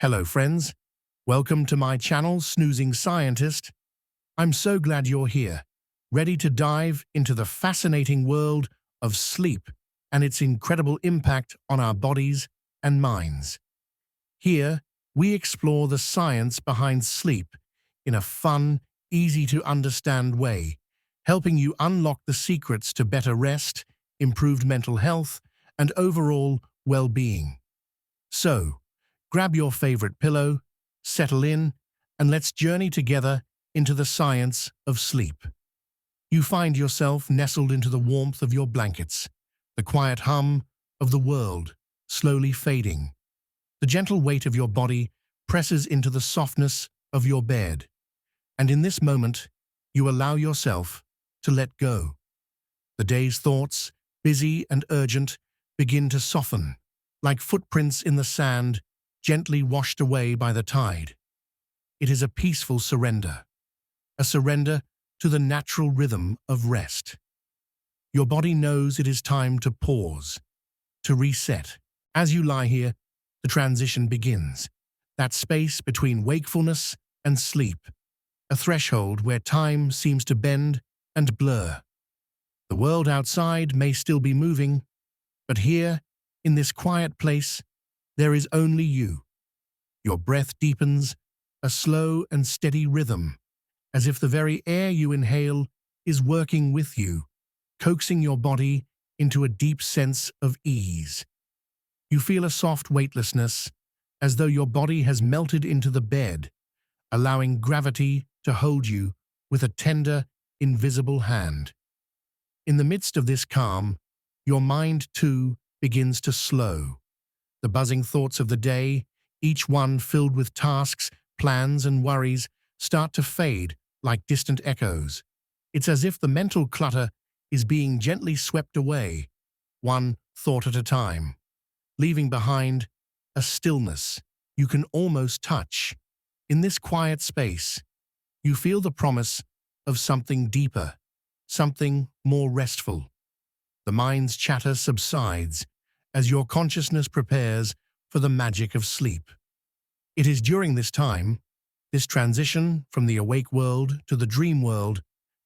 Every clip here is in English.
Hello friends, welcome to my channel Snoozing Scientist. I'm so glad you're here, ready to dive into the fascinating world of sleep and its incredible impact on our bodies and minds. Here, we explore the science behind sleep in a fun, easy-to-understand way, helping you unlock the secrets to better rest, improved mental health, and overall well-being. So, grab your favorite pillow, settle in, and let's journey together into the science of sleep. You find yourself nestled into the warmth of your blankets, the quiet hum of the world slowly fading. The gentle weight of your body presses into the softness of your bed, and in this moment, you allow yourself to let go. The day's thoughts, busy and urgent, begin to soften, like footprints in the sand, gently washed away by the tide. It is a peaceful surrender, a surrender to the natural rhythm of rest. Your body knows it is time to pause, to reset. As you lie here, the transition begins, that space between wakefulness and sleep, a threshold where time seems to bend and blur. The world outside may still be moving, but here, in this quiet place, there is only you. Your breath deepens, a slow and steady rhythm, as if the very air you inhale is working with you, coaxing your body into a deep sense of ease. You feel a soft weightlessness, as though your body has melted into the bed, allowing gravity to hold you with a tender, invisible hand. In the midst of this calm, your mind, too, begins to slow. The buzzing thoughts of the day, each one filled with tasks, plans, and worries, start to fade like distant echoes. It's as if the mental clutter is being gently swept away, one thought at a time, leaving behind a stillness you can almost touch. In this quiet space, you feel the promise of something deeper, something more restful. The mind's chatter subsides as your consciousness prepares for the magic of sleep. It is during this time, this transition from the awake world to the dream world,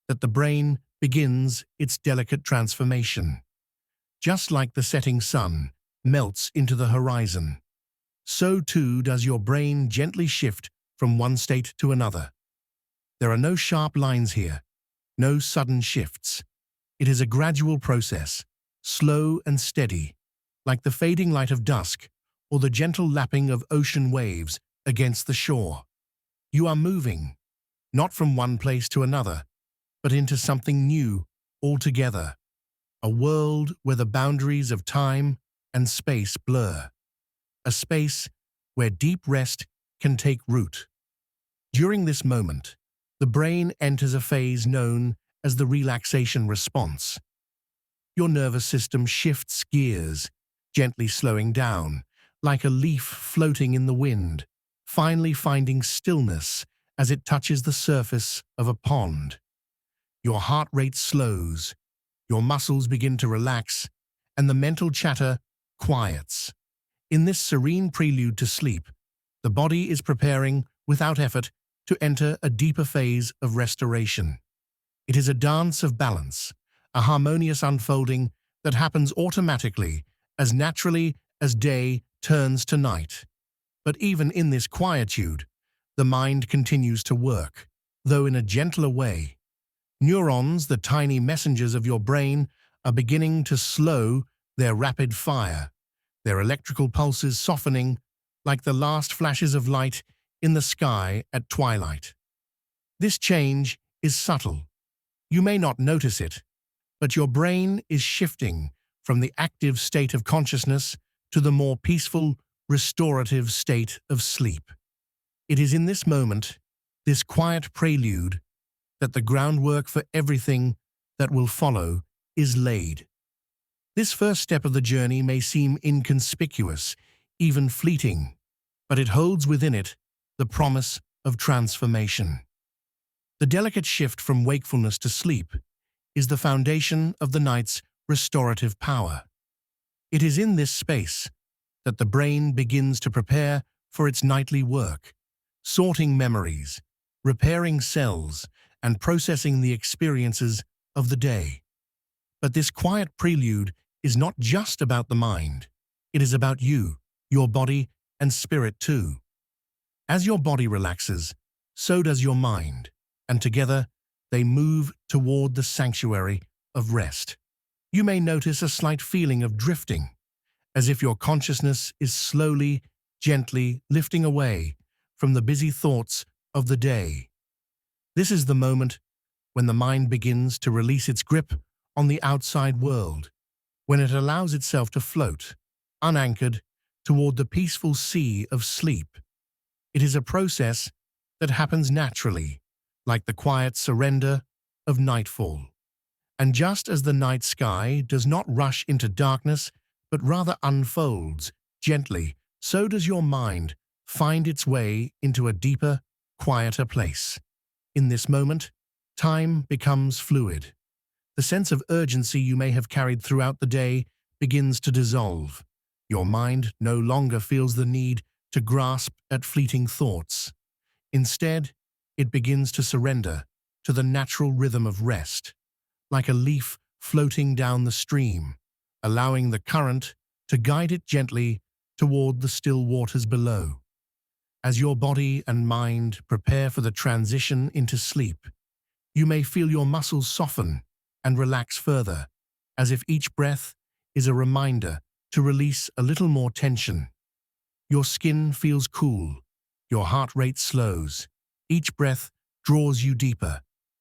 that the brain begins its delicate transformation. Just like the setting sun melts into the horizon, so too does your brain gently shift from one state to another. There are no sharp lines here, no sudden shifts. It is a gradual process, slow and steady, like the fading light of dusk or the gentle lapping of ocean waves against the shore. You are moving, not from one place to another, but into something new altogether, a world where the boundaries of time and space blur, a space where deep rest can take root. During this moment, the brain enters a phase known as the relaxation response. Your nervous system shifts gears, gently slowing down, like a leaf floating in the wind, finally finding stillness as it touches the surface of a pond. Your heart rate slows, your muscles begin to relax, and the mental chatter quiets. In this serene prelude to sleep, the body is preparing, without effort, to enter a deeper phase of restoration. It is a dance of balance, a harmonious unfolding that happens automatically, as naturally as day turns to night. But even in this quietude, the mind continues to work, though in a gentler way. Neurons, the tiny messengers of your brain, are beginning to slow their rapid fire, their electrical pulses softening like the last flashes of light in the sky at twilight. This change is subtle. You may not notice it, but your brain is shifting from the active state of consciousness to the more peaceful, restorative state of sleep. It is in this moment, this quiet prelude, that the groundwork for everything that will follow is laid. This first step of the journey may seem inconspicuous, even fleeting, but it holds within it the promise of transformation. The delicate shift from wakefulness to sleep is the foundation of the night's restorative power. It is in this space that the brain begins to prepare for its nightly work, sorting memories, repairing cells, and processing the experiences of the day. But this quiet prelude is not just about the mind. It is about you, your body, and spirit too. As your body relaxes, so does your mind, and together they move toward the sanctuary of rest. You may notice a slight feeling of drifting, as if your consciousness is slowly, gently lifting away from the busy thoughts of the day. This is the moment when the mind begins to release its grip on the outside world, when it allows itself to float, unanchored, toward the peaceful sea of sleep. It is a process that happens naturally, like the quiet surrender of nightfall. And just as the night sky does not rush into darkness, but rather unfolds gently, so does your mind find its way into a deeper, quieter place. In this moment, time becomes fluid. The sense of urgency you may have carried throughout the day begins to dissolve. Your mind no longer feels the need to grasp at fleeting thoughts. Instead, it begins to surrender to the natural rhythm of rest, like a leaf floating down the stream, allowing the current to guide it gently toward the still waters below. As your body and mind prepare for the transition into sleep, you may feel your muscles soften and relax further, as if each breath is a reminder to release a little more tension. Your skin feels cool, your heart rate slows, each breath draws you deeper,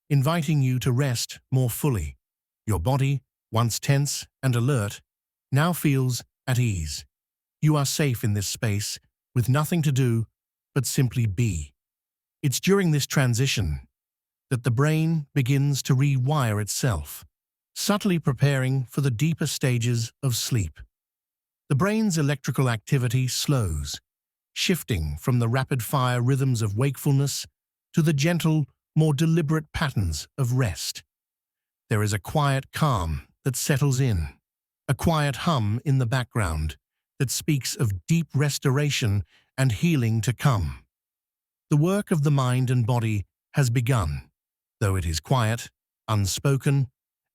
inviting you to rest more fully. Your body, once tense and alert, now feels at ease. You are safe in this space, with nothing to do but simply be. It's during this transition that the brain begins to rewire itself, subtly preparing for the deeper stages of sleep. The brain's electrical activity slows, shifting from the rapid-fire rhythms of wakefulness to the gentle, more deliberate patterns of rest. There is a quiet calm that settles in, a quiet hum in the background that speaks of deep restoration and healing to come. The work of the mind and body has begun, though it is quiet, unspoken,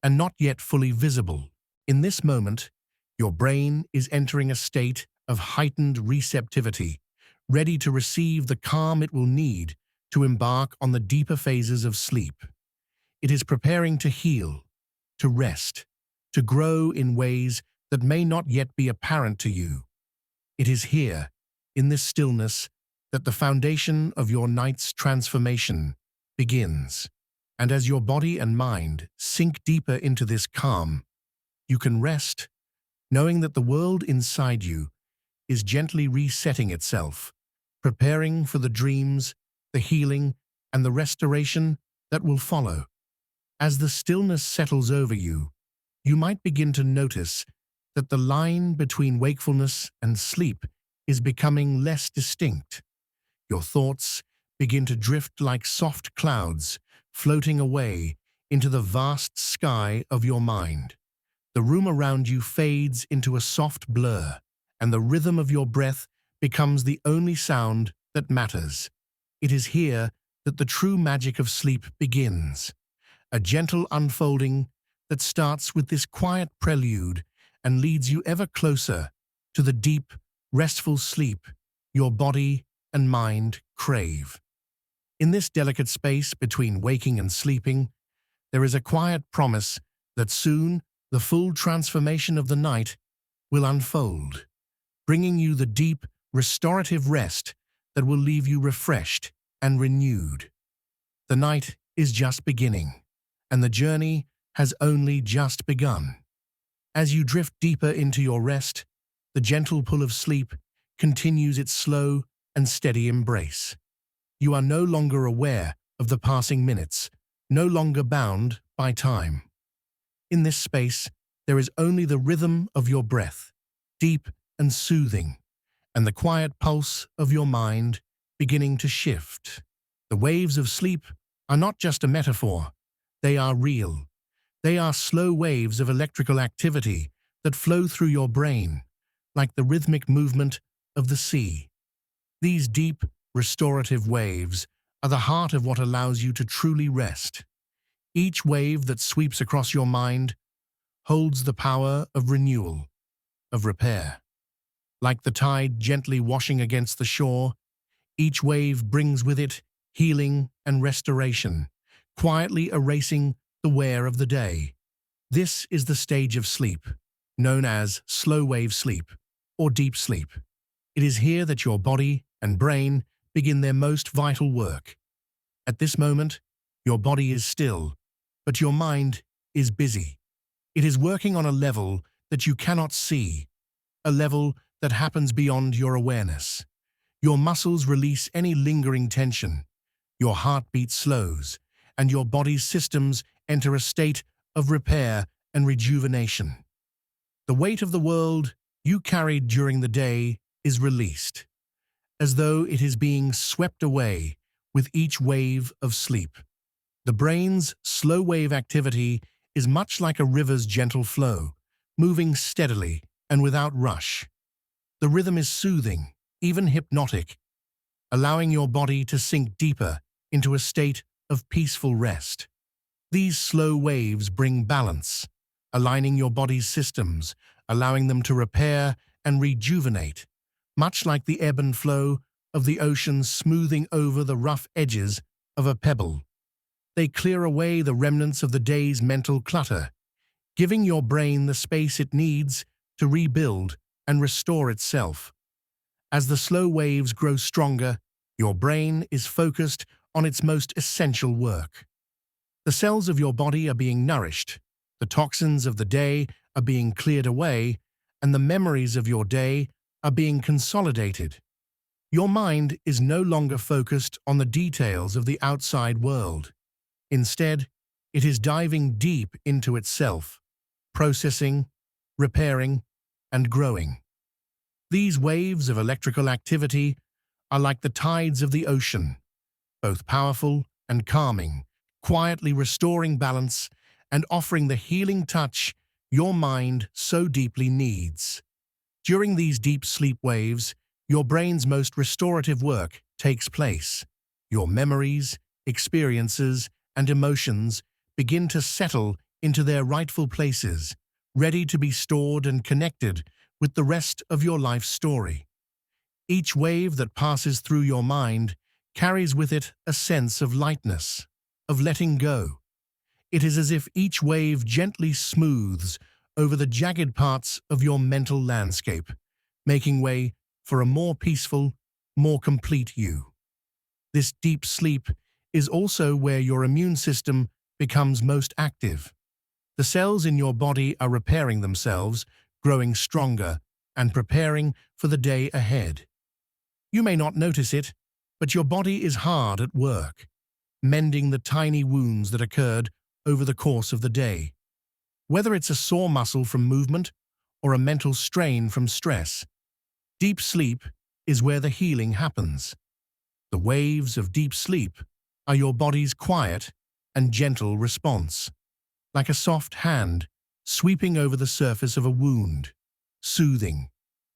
and not yet fully visible. In this moment, your brain is entering a state of heightened receptivity, ready to receive the calm it will need to embark on the deeper phases of sleep. It is preparing to heal, to rest, to grow in ways that may not yet be apparent to you. It is here, in this stillness, that the foundation of your night's transformation begins. And as your body and mind sink deeper into this calm, you can rest, knowing that the world inside you is gently resetting itself, preparing for the dreams, the healing, and the restoration that will follow. As the stillness settles over you, you might begin to notice that the line between wakefulness and sleep is becoming less distinct. Your thoughts begin to drift like soft clouds, floating away into the vast sky of your mind. The room around you fades into a soft blur, and the rhythm of your breath becomes the only sound that matters. It is here that the true magic of sleep begins, a gentle unfolding that starts with this quiet prelude and leads you ever closer to the deep, restful sleep your body and mind crave. In this delicate space between waking and sleeping, there is a quiet promise that soon the full transformation of the night will unfold, bringing you the deep, restorative rest that will leave you refreshed and renewed. The night is just beginning, and the journey has only just begun. As you drift deeper into your rest, the gentle pull of sleep continues its slow and steady embrace. You are no longer aware of the passing minutes, no longer bound by time. In this space, there is only the rhythm of your breath, deep and soothing, and the quiet pulse of your mind beginning to shift. The waves of sleep are not just a metaphor, they are real. They are slow waves of electrical activity that flow through your brain, like the rhythmic movement of the sea. These deep, restorative waves are the heart of what allows you to truly rest. Each wave that sweeps across your mind holds the power of renewal, of repair. Like the tide gently washing against the shore, each wave brings with it healing and restoration, quietly erasing the wear of the day. This is the stage of sleep, known as slow wave sleep or deep sleep. It is here that your body and brain begin their most vital work. At this moment, your body is still, but your mind is busy. It is working on a level that you cannot see, a level that happens beyond your awareness. Your muscles release any lingering tension, your heartbeat slows, and your body's systems enter a state of repair and rejuvenation. The weight of the world you carried during the day is released, as though it is being swept away with each wave of sleep. The brain's slow wave activity is much like a river's gentle flow, moving steadily and without rush. The rhythm is soothing, even hypnotic, allowing your body to sink deeper into a state of peaceful rest. These slow waves bring balance, aligning your body's systems, allowing them to repair and rejuvenate, much like the ebb and flow of the ocean smoothing over the rough edges of a pebble. They clear away the remnants of the day's mental clutter, giving your brain the space it needs to rebuild and restore itself. As the slow waves grow stronger, your brain is focused on its most essential work. The cells of your body are being nourished, the toxins of the day are being cleared away, and the memories of your day are being consolidated. Your mind is no longer focused on the details of the outside world. Instead, it is diving deep into itself, processing, repairing, and growing. These waves of electrical activity are like the tides of the ocean, both powerful and calming, quietly restoring balance and offering the healing touch your mind so deeply needs. During these deep sleep waves, your brain's most restorative work takes place. Your memories, experiences, and emotions begin to settle into their rightful places, ready to be stored and connected with the rest of your life's story. Each wave that passes through your mind carries with it a sense of lightness, of letting go. It is as if each wave gently smooths over the jagged parts of your mental landscape, making way for a more peaceful, more complete you. This deep sleep is also where your immune system becomes most active. The cells in your body are repairing themselves, growing stronger, and preparing for the day ahead. You may not notice it, but your body is hard at work, mending the tiny wounds that occurred over the course of the day. Whether it's a sore muscle from movement or a mental strain from stress, deep sleep is where the healing happens. The waves of deep sleep are your body's quiet and gentle response, like a soft hand sweeping over the surface of a wound, soothing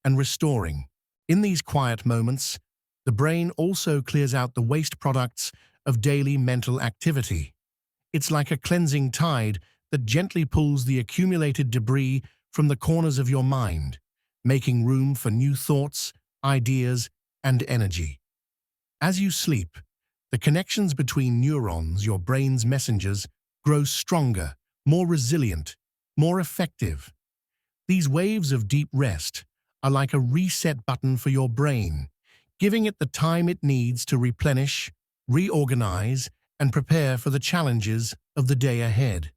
and restoring. In these quiet moments, the brain also clears out the waste products of daily mental activity. It's like a cleansing tide that gently pulls the accumulated debris from the corners of your mind, making room for new thoughts, ideas, and energy. As you sleep, the connections between neurons, your brain's messengers, grow stronger, more resilient, more effective. These waves of deep rest are like a reset button for your brain, giving it the time it needs to replenish, reorganize, and prepare for the challenges of the day ahead.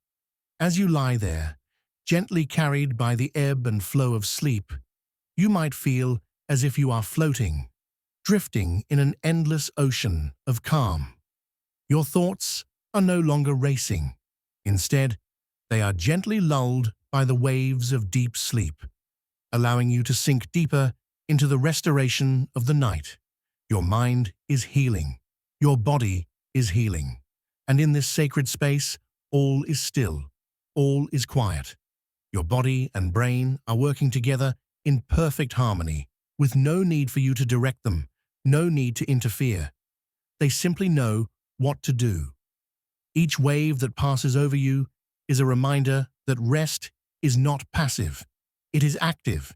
As you lie there, gently carried by the ebb and flow of sleep, you might feel as if you are floating, drifting in an endless ocean of calm. Your thoughts are no longer racing. Instead, they are gently lulled by the waves of deep sleep, allowing you to sink deeper into the restoration of the night. Your mind is healing. Your body is healing. And in this sacred space, all is still. All is quiet. Your body and brain are working together in perfect harmony, with no need for you to direct them, no need to interfere. They simply know what to do. Each wave that passes over you is a reminder that rest is not passive. It is active.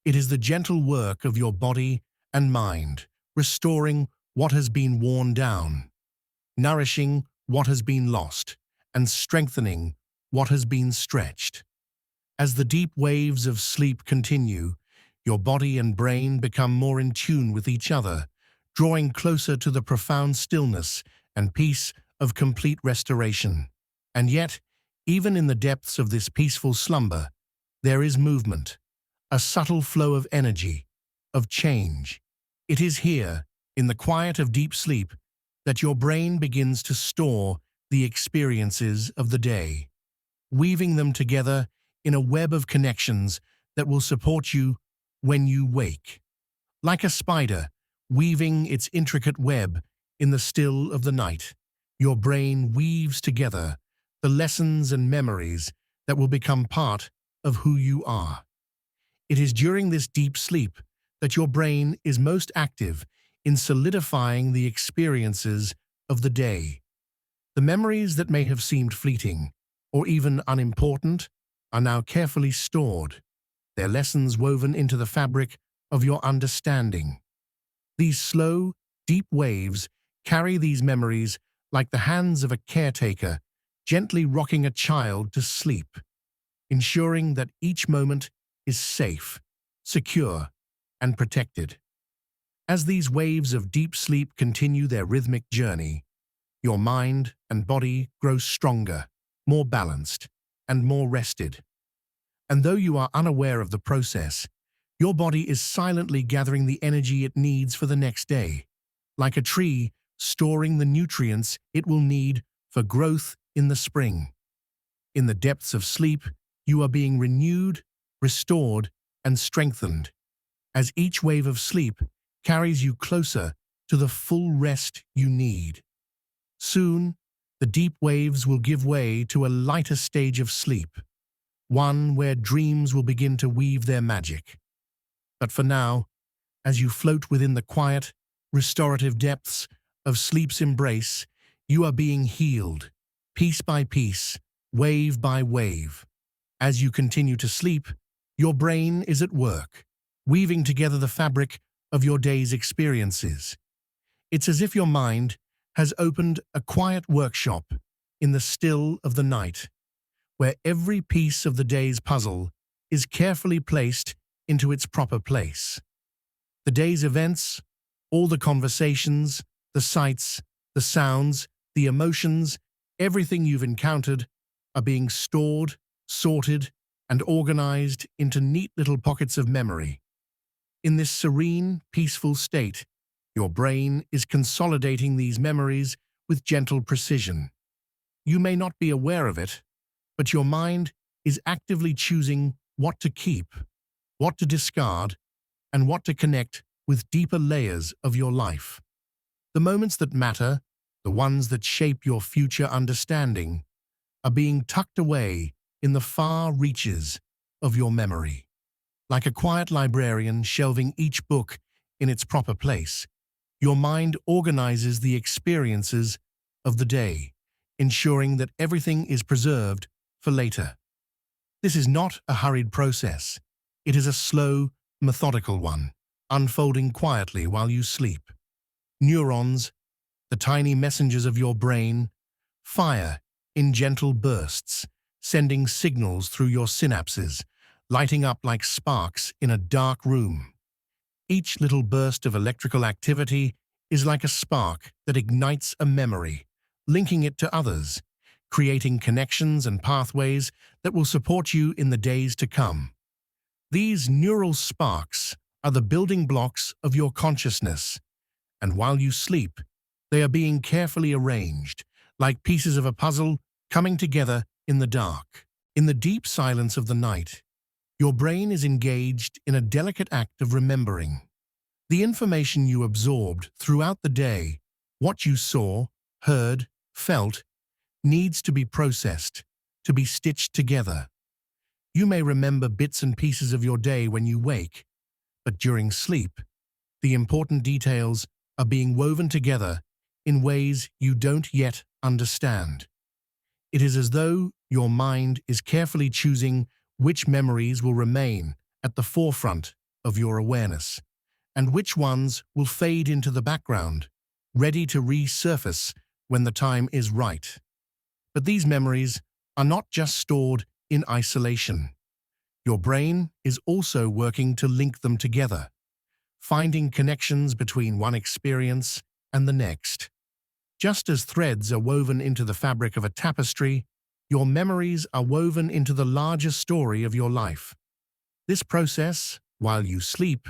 It is the gentle work of your body and mind, restoring what has been worn down, nourishing what has been lost, and strengthening what has been stretched. As the deep waves of sleep continue, your body and brain become more in tune with each other, drawing closer to the profound stillness and peace of complete restoration. And yet, even in the depths of this peaceful slumber, there is movement, a subtle flow of energy, of change. It is here, in the quiet of deep sleep, that your brain begins to store the experiences of the day, weaving them together in a web of connections that will support you when you wake. Like a spider weaving its intricate web in the still of the night, your brain weaves together the lessons and memories that will become part of who you are. It is during this deep sleep that your brain is most active in solidifying the experiences of the day. The memories that may have seemed fleeting or even unimportant are now carefully stored, their lessons woven into the fabric of your understanding. These slow, deep waves carry these memories like the hands of a caretaker gently rocking a child to sleep, ensuring that each moment is safe, secure, and protected. As these waves of deep sleep continue their rhythmic journey, your mind and body grow stronger, more balanced, and more rested. And though you are unaware of the process, your body is silently gathering the energy it needs for the next day, like a tree storing the nutrients it will need for growth in the spring. In the depths of sleep, you are being renewed, restored, and strengthened, as each wave of sleep carries you closer to the full rest you need. Soon, the deep waves will give way to a lighter stage of sleep, one where dreams will begin to weave their magic. But for now, as you float within the quiet, restorative depths of sleep's embrace, you are being healed, piece by piece, wave by wave. As you continue to sleep, your brain is at work, weaving together the fabric of your day's experiences. It's as if your mind has opened a quiet workshop in the still of the night, where every piece of the day's puzzle is carefully placed into its proper place. The day's events, all the conversations, the sights, the sounds, the emotions, everything you've encountered are being stored, sorted, and organized into neat little pockets of memory. In this serene, peaceful state, your brain is consolidating these memories with gentle precision. You may not be aware of it, but your mind is actively choosing what to keep, what to discard, and what to connect with deeper layers of your life. The moments that matter, the ones that shape your future understanding, are being tucked away in the far reaches of your memory. Like a quiet librarian shelving each book in its proper place, your mind organizes the experiences of the day, ensuring that everything is preserved for later. This is not a hurried process. It is a slow, methodical one, unfolding quietly while you sleep. Neurons, the tiny messengers of your brain, fire in gentle bursts, sending signals through your synapses, lighting up like sparks in a dark room. Each little burst of electrical activity is like a spark that ignites a memory, linking it to others, creating connections and pathways that will support you in the days to come. These neural sparks are the building blocks of your consciousness, and while you sleep, they are being carefully arranged, like pieces of a puzzle coming together in the dark. In the deep silence of the night, your brain is engaged in a delicate act of remembering. The information you absorbed throughout the day, what you saw, heard, felt, needs to be processed, to be stitched together. You may remember bits and pieces of your day when you wake, but during sleep, the important details are being woven together in ways you don't yet understand. It is as though your mind is carefully choosing which memories will remain at the forefront of your awareness, and which ones will fade into the background, ready to resurface when the time is right. But these memories are not just stored in isolation. Your brain is also working to link them together, finding connections between one experience and the next. Just as threads are woven into the fabric of a tapestry, your memories are woven into the larger story of your life. This process, while you sleep,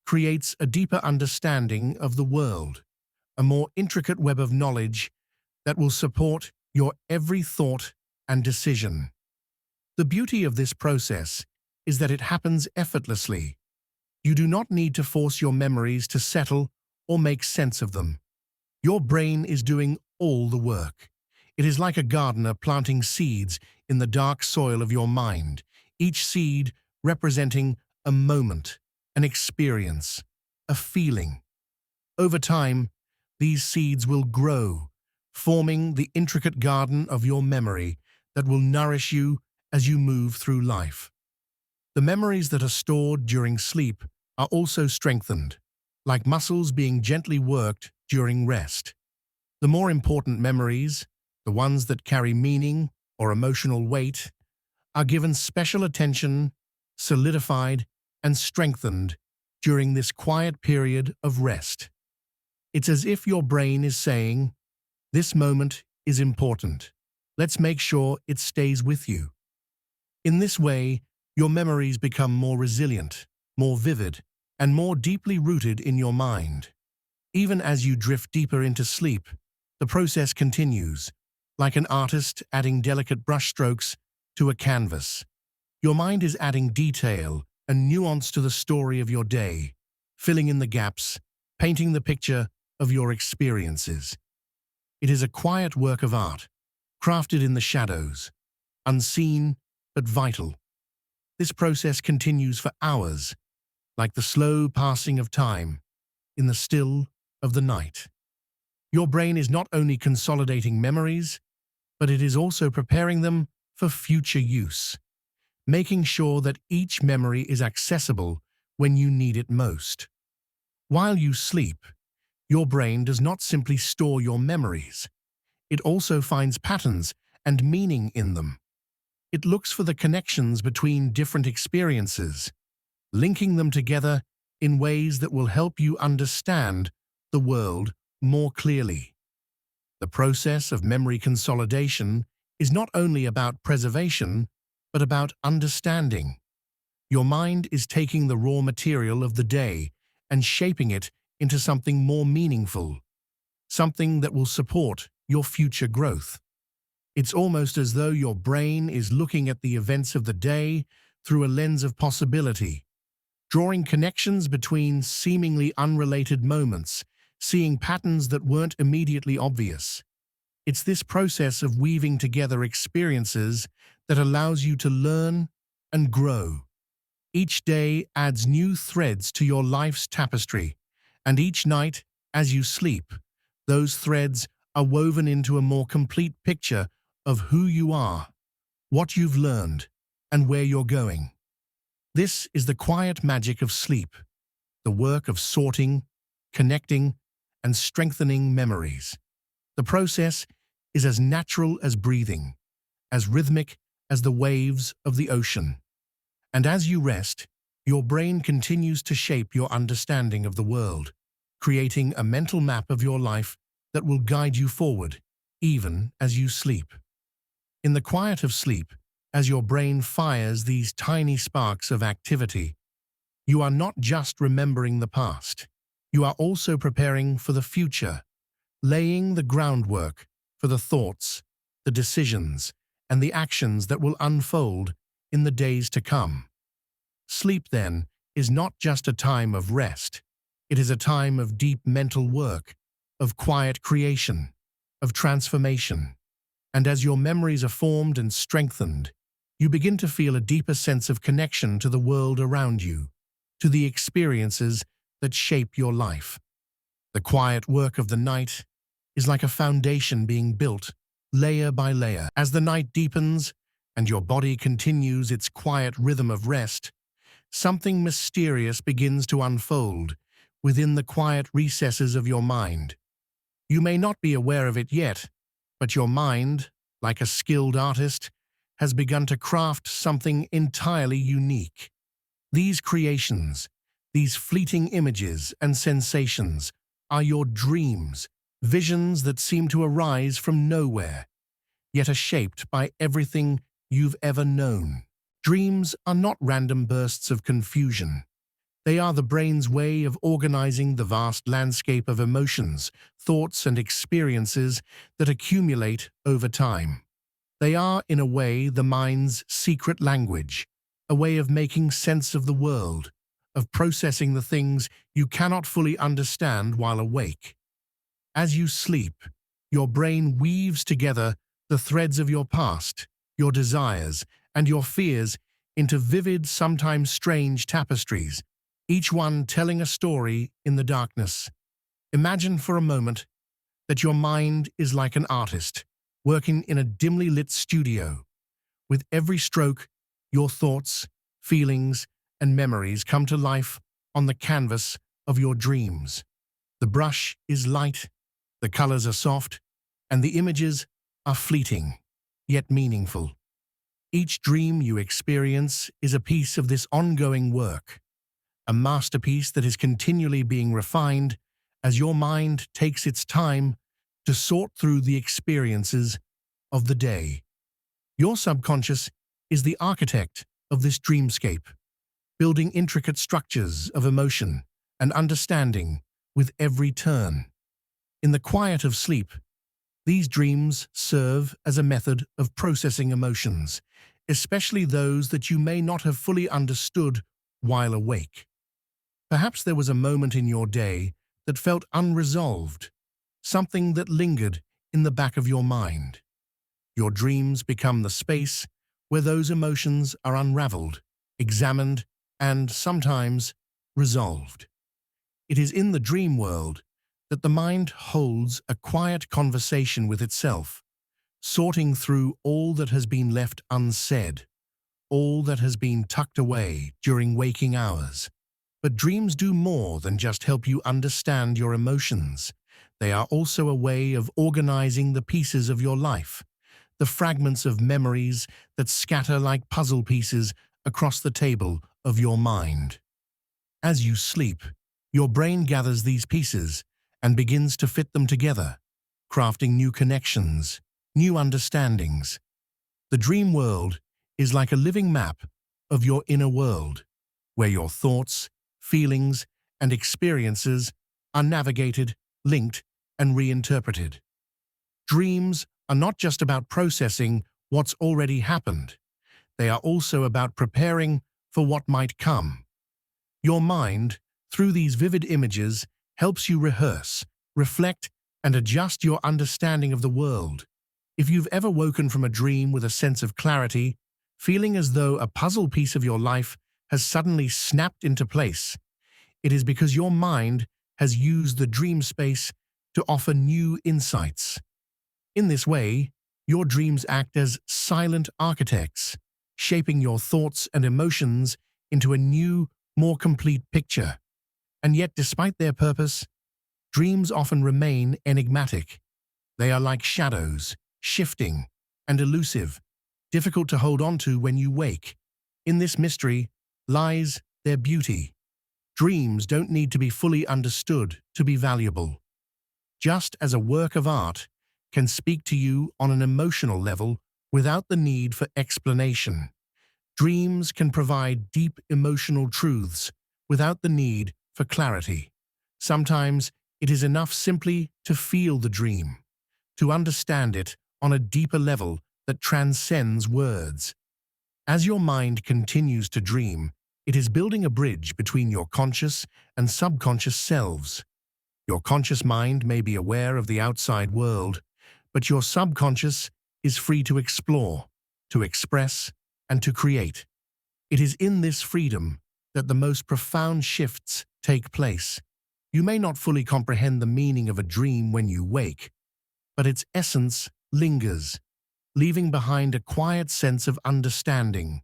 creates a deeper understanding of the world, a more intricate web of knowledge that will support your every thought and decision. The beauty of this process is that it happens effortlessly. You do not need to force your memories to settle or make sense of them. Your brain is doing all the work. It is like a gardener planting seeds in the dark soil of your mind, each seed representing a moment, an experience, a feeling. Over time, these seeds will grow, forming the intricate garden of your memory that will nourish you as you move through life. The memories that are stored during sleep are also strengthened, like muscles being gently worked during rest. The more important memories, the ones that carry meaning or emotional weight, are given special attention, solidified, and strengthened during this quiet period of rest. It's as if your brain is saying, "This moment is important. Let's make sure it stays with you." In this way, your memories become more resilient, more vivid, and more deeply rooted in your mind. Even as you drift deeper into sleep, the process continues, like an artist adding delicate brushstrokes to a canvas. Your mind is adding detail and nuance to the story of your day, filling in the gaps, painting the picture of your experiences. It is a quiet work of art, crafted in the shadows, unseen but vital. This process continues for hours, like the slow passing of time in the still of the night. Your brain is not only consolidating memories, but it is also preparing them for future use, making sure that each memory is accessible when you need it most. While you sleep, your brain does not simply store your memories. It also finds patterns and meaning in them. It looks for the connections between different experiences, linking them together in ways that will help you understand the world more clearly. The process of memory consolidation is not only about preservation, but about understanding. Your mind is taking the raw material of the day and shaping it into something more meaningful, something that will support your future growth. It's almost as though your brain is looking at the events of the day through a lens of possibility, drawing connections between seemingly unrelated moments, seeing patterns that weren't immediately obvious. It's this process of weaving together experiences that allows you to learn and grow. Each day adds new threads to your life's tapestry, and each night, as you sleep, those threads are woven into a more complete picture of who you are, what you've learned, and where you're going. This is the quiet magic of sleep, the work of sorting, connecting, and strengthening memories. The process is as natural as breathing, as rhythmic as the waves of the ocean. And as you rest, your brain continues to shape your understanding of the world, creating a mental map of your life that will guide you forward, even as you sleep. In the quiet of sleep, as your brain fires these tiny sparks of activity, you are not just remembering the past. You are also preparing for the future, laying the groundwork for the thoughts, the decisions, and the actions that will unfold in the days to come. Sleep, then, is not just a time of rest. It is a time of deep mental work, of quiet creation, of transformation. And as your memories are formed and strengthened, you begin to feel a deeper sense of connection to the world around you, to the experiences that shape your life. The quiet work of the night is like a foundation being built layer by layer. As the night deepens and your body continues its quiet rhythm of rest, something mysterious begins to unfold within the quiet recesses of your mind. You may not be aware of it yet, but your mind, like a skilled artist, has begun to craft something entirely unique. These creations, these fleeting images and sensations, are your dreams, visions that seem to arise from nowhere, yet are shaped by everything you've ever known. Dreams are not random bursts of confusion. They are the brain's way of organizing the vast landscape of emotions, thoughts, and experiences that accumulate over time. They are, in a way, the mind's secret language, a way of making sense of the world, of processing the things you cannot fully understand while awake. As you sleep, your brain weaves together the threads of your past, your desires, and your fears into vivid, sometimes strange tapestries, each one telling a story in the darkness. Imagine for a moment that your mind is like an artist, working in a dimly lit studio. With every stroke, your thoughts, feelings, and memories come to life on the canvas of your dreams. The brush is light, the colors are soft, and the images are fleeting, yet meaningful. Each dream you experience is a piece of this ongoing work, a masterpiece that is continually being refined as your mind takes its time to sort through the experiences of the day. Your subconscious is the architect of this dreamscape, building intricate structures of emotion and understanding with every turn. In the quiet of sleep, these dreams serve as a method of processing emotions, especially those that you may not have fully understood while awake. Perhaps there was a moment in your day that felt unresolved, something that lingered in the back of your mind. Your dreams become the space where those emotions are unraveled, examined, and sometimes resolved. It is in the dream world that the mind holds a quiet conversation with itself, sorting through all that has been left unsaid, all that has been tucked away during waking hours. But dreams do more than just help you understand your emotions. They are also a way of organizing the pieces of your life, the fragments of memories that scatter like puzzle pieces across the table of your mind. As you sleep, your brain gathers these pieces and begins to fit them together, crafting new connections, new understandings. The dream world is like a living map of your inner world, where your thoughts, feelings, and experiences are navigated, linked, and reinterpreted. Dreams are not just about processing what's already happened. They are also about preparing for what might come. Your mind, through these vivid images, helps you rehearse, reflect, and adjust your understanding of the world. If you've ever woken from a dream with a sense of clarity, feeling as though a puzzle piece of your life has suddenly snapped into place, it is because your mind has used the dream space to offer new insights. In this way, your dreams act as silent architects, shaping your thoughts and emotions into a new, more complete picture. And yet, despite their purpose, dreams often remain enigmatic. They are like shadows, shifting and elusive, difficult to hold on to when you wake. In this mystery lies their beauty. Dreams don't need to be fully understood to be valuable. Just as a work of art can speak to you on an emotional level without the need for explanation, dreams can provide deep emotional truths without the need for clarity. Sometimes it is enough simply to feel the dream, to understand it on a deeper level that transcends words. As your mind continues to dream, it is building a bridge between your conscious and subconscious selves. Your conscious mind may be aware of the outside world, but your subconscious is free to explore, to express, and to create. It is in this freedom that the most profound shifts take place. You may not fully comprehend the meaning of a dream when you wake, but its essence lingers, leaving behind a quiet sense of understanding,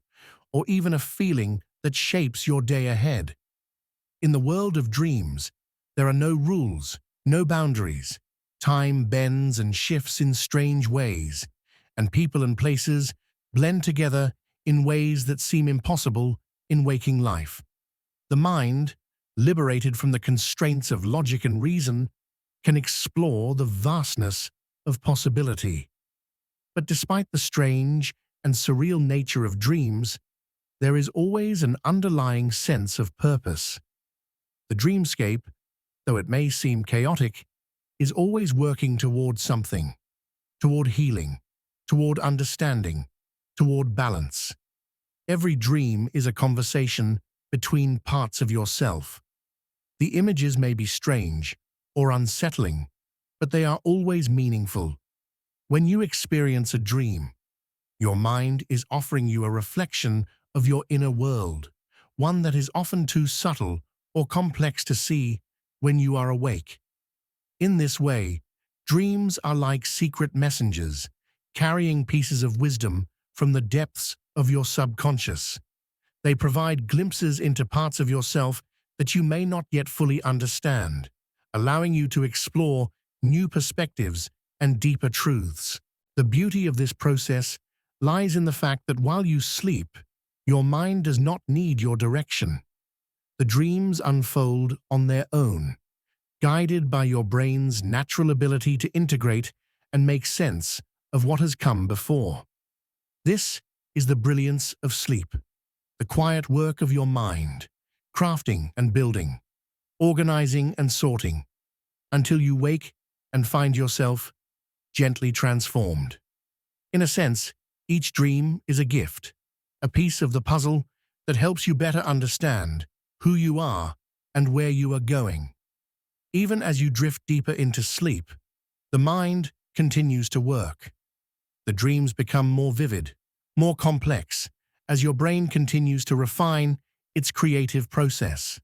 or even a feeling that shapes your day ahead. In the world of dreams, there are no rules, no boundaries. Time bends and shifts in strange ways, and people and places blend together in ways that seem impossible in waking life. The mind, liberated from the constraints of logic and reason, can explore the vastness of possibility. But despite the strange and surreal nature of dreams, there is always an underlying sense of purpose. The dreamscape, though it may seem chaotic, is always working toward something, toward healing, toward understanding, toward balance. Every dream is a conversation between parts of yourself. The images may be strange or unsettling, but they are always meaningful. When you experience a dream, your mind is offering you a reflection of your inner world, one that is often too subtle or complex to see when you are awake. In this way, dreams are like secret messengers, carrying pieces of wisdom from the depths of your subconscious. They provide glimpses into parts of yourself that you may not yet fully understand, allowing you to explore new perspectives and deeper truths. The beauty of this process lies in the fact that while you sleep, your mind does not need your direction. The dreams unfold on their own, guided by your brain's natural ability to integrate and make sense of what has come before. This is the brilliance of sleep, the quiet work of your mind, crafting and building, organizing and sorting, until you wake and find yourself gently transformed. In a sense, each dream is a gift, a piece of the puzzle that helps you better understand who you are and where you are going. Even as you drift deeper into sleep, the mind continues to work. The dreams become more vivid, more complex, as your brain continues to refine its creative process.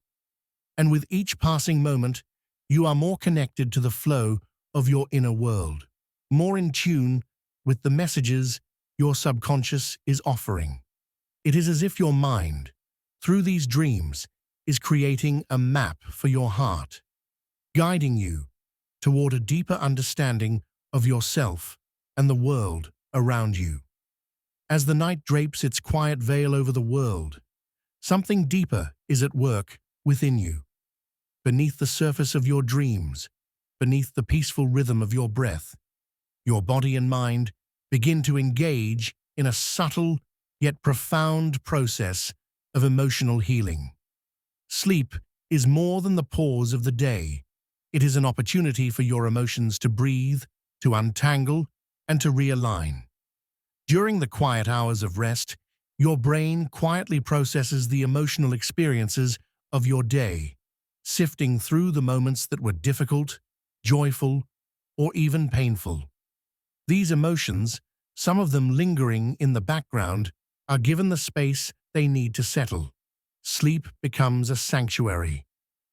And with each passing moment, you are more connected to the flow of your inner world, more in tune with the messages your subconscious is offering. It is as if your mind, through these dreams, is creating a map for your heart, guiding you toward a deeper understanding of yourself and the world around you. As the night drapes its quiet veil over the world, something deeper is at work within you. Beneath the surface of your dreams, beneath the peaceful rhythm of your breath, your body and mind begin to engage in a subtle yet profound process of emotional healing. Sleep is more than the pause of the day. It is an opportunity for your emotions to breathe, to untangle, and to realign. During the quiet hours of rest, your brain quietly processes the emotional experiences of your day, sifting through the moments that were difficult, joyful, or even painful. These emotions, some of them lingering in the background, are given the space they need to settle. Sleep becomes a sanctuary,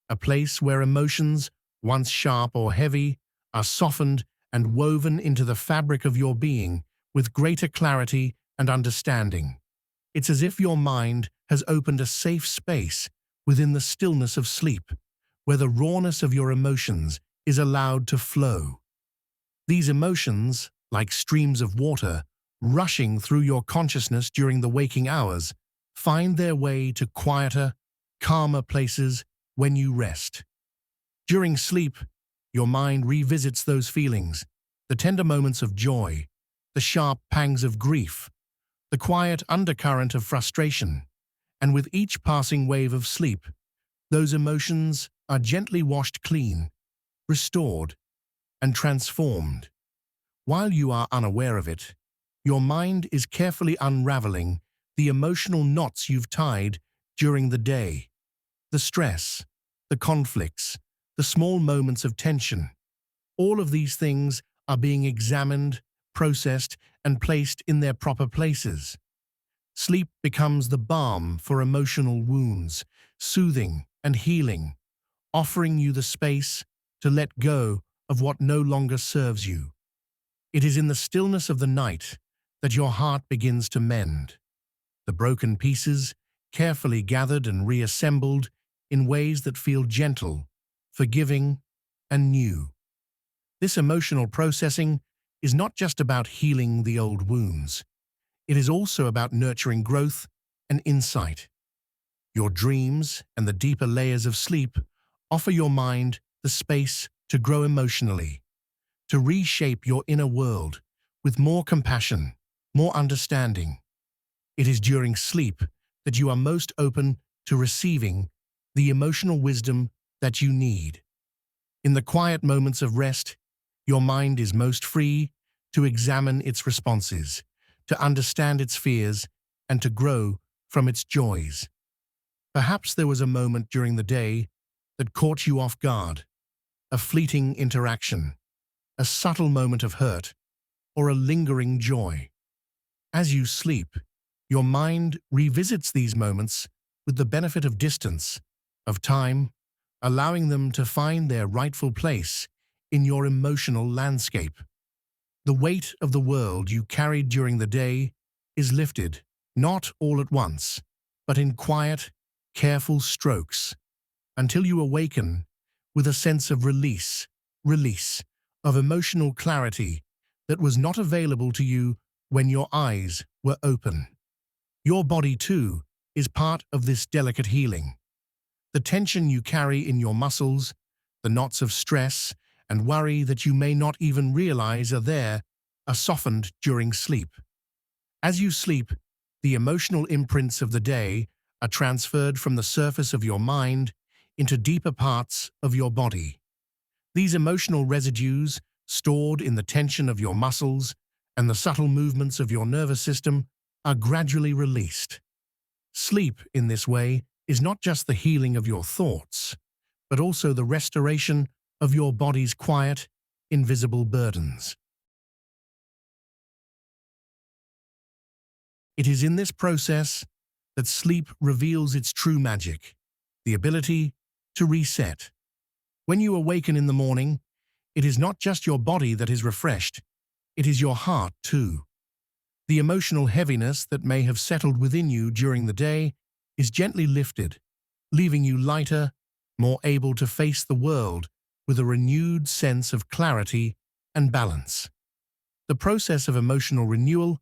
a place where emotions, once sharp or heavy, are softened and woven into the fabric of your being with greater clarity and understanding. It's as if your mind has opened a safe space within the stillness of sleep, where the rawness of your emotions is allowed to flow. These emotions, like streams of water rushing through your consciousness during the waking hours, find their way to quieter, calmer places when you rest. During sleep, your mind revisits those feelings, the tender moments of joy, the sharp pangs of grief, the quiet undercurrent of frustration, and with each passing wave of sleep, those emotions are gently washed clean, restored, and transformed. While you are unaware of it, your mind is carefully unraveling the emotional knots you've tied during the day. The stress, the conflicts, the small moments of tension. All of these things are being examined, processed, and placed in their proper places. Sleep becomes the balm for emotional wounds, soothing and healing, offering you the space to let go of what no longer serves you. It is in the stillness of the night that your heart begins to mend, the broken pieces carefully gathered and reassembled in ways that feel gentle, forgiving, and new. This emotional processing is not just about healing the old wounds. It is also about nurturing growth and insight. Your dreams and the deeper layers of sleep offer your mind the space to grow emotionally, to reshape your inner world with more compassion, more understanding. It is during sleep that you are most open to receiving the emotional wisdom that you need. In the quiet moments of rest, your mind is most free to examine its responses, to understand its fears, and to grow from its joys. Perhaps there was a moment during the day that caught you off guard, a fleeting interaction, a subtle moment of hurt, or a lingering joy. As you sleep, your mind revisits these moments with the benefit of distance, of time, allowing them to find their rightful place in your emotional landscape. The weight of the world you carried during the day is lifted, not all at once, but in quiet, careful strokes, until you awaken with a sense of release, of emotional clarity that was not available to you when your eyes were open. Your body, too, is part of this delicate healing. The tension you carry in your muscles, the knots of stress and worry that you may not even realize are there, are softened during sleep. As you sleep, the emotional imprints of the day are transferred from the surface of your mind into deeper parts of your body. These emotional residues, stored in the tension of your muscles and the subtle movements of your nervous system, are gradually released. Sleep, in this way, is not just the healing of your thoughts, but also the restoration of your body's quiet, invisible burdens. It is in this process that sleep reveals its true magic, the ability to reset. When you awaken in the morning, it is not just your body that is refreshed, it is your heart too. The emotional heaviness that may have settled within you during the day is gently lifted, leaving you lighter, more able to face the world with a renewed sense of clarity and balance. The process of emotional renewal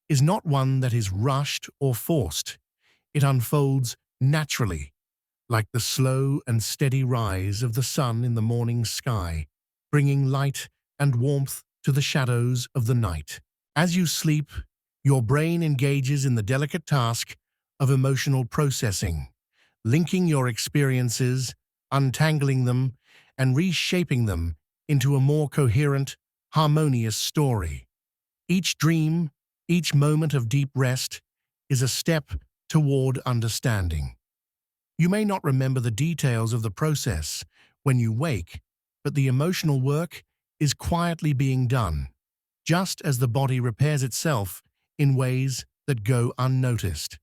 is not one that is rushed or forced. It unfolds naturally, like the slow and steady rise of the sun in the morning sky, bringing light and warmth to the shadows of the night. As you sleep, your brain engages in the delicate task of emotional processing, linking your experiences, untangling them, and reshaping them into a more coherent, harmonious story. Each dream, each moment of deep rest, is a step toward understanding. You may not remember the details of the process when you wake, but the emotional work is quietly being done, just as the body repairs itself in ways that go unnoticed.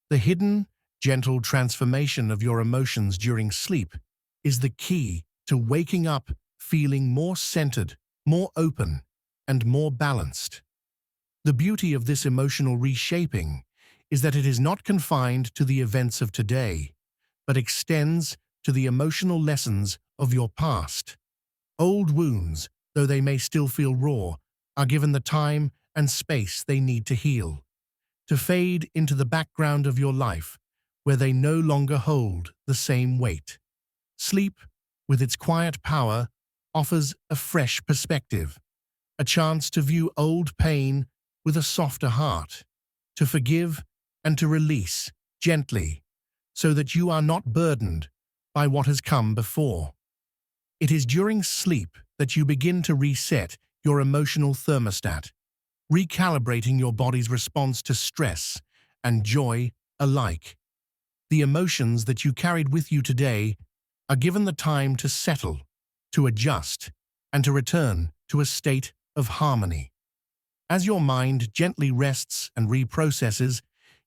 The hidden, gentle transformation of your emotions during sleep is the key to waking up feeling more centered, more open, and more balanced. The beauty of this emotional reshaping is that it is not confined to the events of today, but extends to the emotional lessons of your past. Old wounds, though they may still feel raw, are given the time and space they need to heal, to fade into the background of your life, where they no longer hold the same weight. Sleep, with its quiet power, offers a fresh perspective, a chance to view old pain with a softer heart, to forgive and to release gently, so that you are not burdened by what has come before. It is during sleep that you begin to reset your emotional thermostat, recalibrating your body's response to stress and joy alike. The emotions that you carried with you today are given the time to settle, to adjust, and to return to a state of harmony. As your mind gently rests and reprocesses,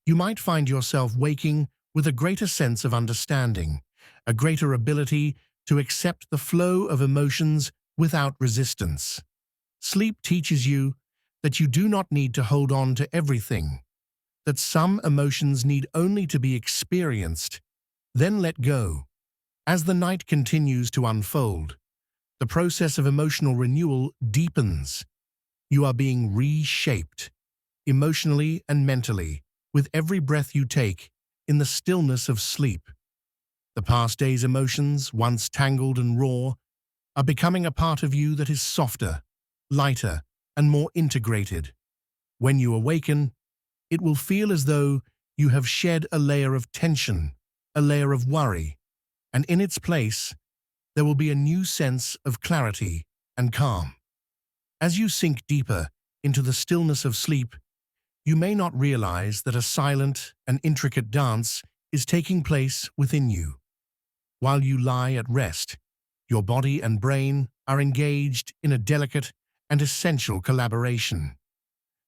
you might find yourself waking with a greater sense of understanding, a greater ability to accept the flow of emotions without resistance. Sleep teaches you that you do not need to hold on to everything, that some emotions need only to be experienced, then let go. As the night continues to unfold, the process of emotional renewal deepens. You are being reshaped, emotionally and mentally, with every breath you take in the stillness of sleep. The past day's emotions, once tangled and raw, are becoming a part of you that is softer, lighter, and more integrated. When you awaken, it will feel as though you have shed a layer of tension, a layer of worry, and in its place, there will be a new sense of clarity and calm. As you sink deeper into the stillness of sleep, you may not realize that a silent and intricate dance is taking place within you. While you lie at rest, your body and brain are engaged in a delicate and essential collaboration.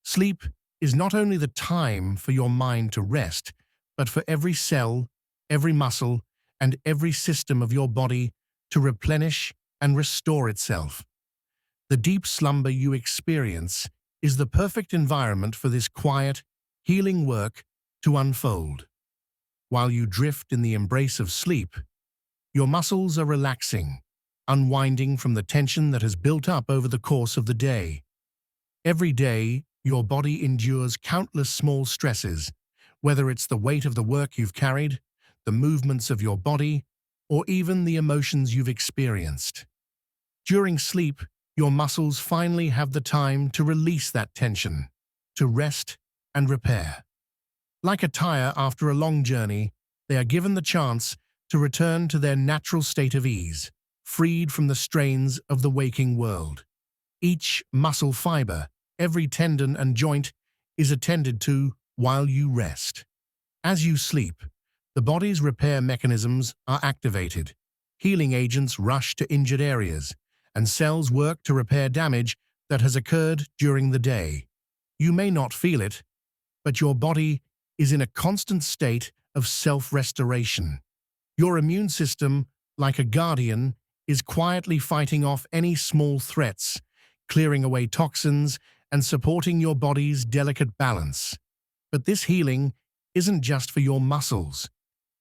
Sleep is not only the time for your mind to rest, but for every cell, every muscle, and every system of your body to replenish and restore itself. The deep slumber you experience is the perfect environment for this quiet, healing work to unfold. While you drift in the embrace of sleep, your muscles are relaxing, unwinding from the tension that has built up over the course of the day. Every day, your body endures countless small stresses, whether it's the weight of the work you've carried, the movements of your body, or even the emotions you've experienced. During sleep, your muscles finally have the time to release that tension, to rest and repair. Like a tire after a long journey, they are given the chance to return to their natural state of ease, freed from the strains of the waking world. Each muscle fiber, every tendon and joint is attended to while you rest. As you sleep, the body's repair mechanisms are activated. Healing agents rush to injured areas, and cells work to repair damage that has occurred during the day. You may not feel it, but your body is in a constant state of self-restoration. Your immune system, like a guardian, is quietly fighting off any small threats, clearing away toxins and supporting your body's delicate balance. But this healing isn't just for your muscles.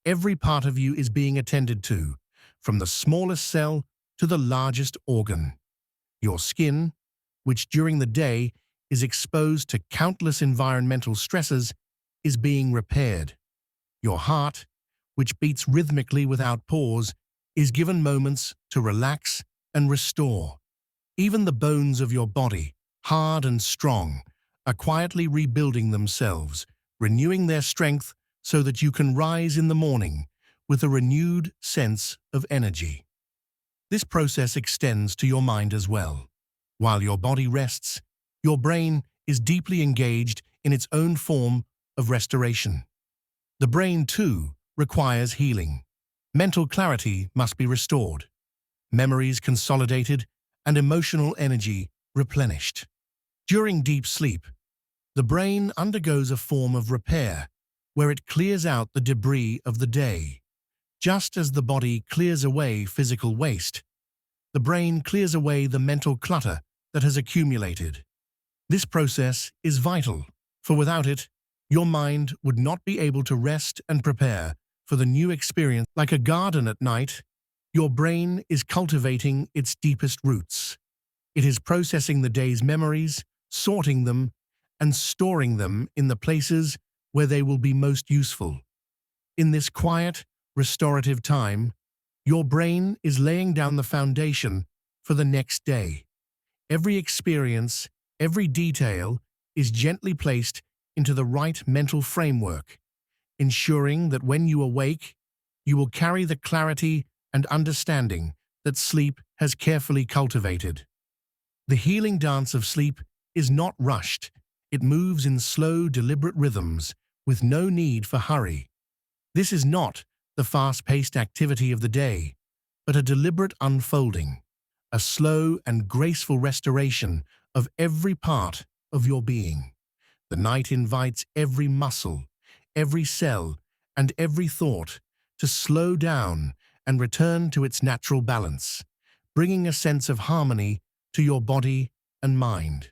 Every part of you is being attended to, from the smallest cell to the largest organ. Your skin, which during the day is exposed to countless environmental stresses, is being repaired. Your heart, which beats rhythmically without pause, is given moments to relax and restore. Even the bones of your body, hard and strong, are quietly rebuilding themselves, renewing their strength so that you can rise in the morning with a renewed sense of energy. This process extends to your mind as well. While your body rests, your brain is deeply engaged in its own form of restoration. The brain, too, requires healing. Mental clarity must be restored, memories consolidated, and emotional energy replenished. During deep sleep, the brain undergoes a form of repair where it clears out the debris of the day. Just as the body clears away physical waste, the brain clears away the mental clutter that has accumulated. This process is vital, for without it, your mind would not be able to rest and prepare for the new experience. Like a garden at night, your brain is cultivating its deepest roots. It is processing the day's memories, sorting them, and storing them in the places where they will be most useful. In this quiet, restorative time, your brain is laying down the foundation for the next day. Every experience, every detail is gently placed into the right mental framework, ensuring that when you awake, you will carry the clarity and understanding that sleep has carefully cultivated. The healing dance of sleep is not rushed. It moves in slow, deliberate rhythms with no need for hurry. This is not the fast-paced activity of the day, but a deliberate unfolding, a slow and graceful restoration of every part of your being. The night invites every muscle, every cell, and every thought to slow down and return to its natural balance, bringing a sense of harmony to your body and mind.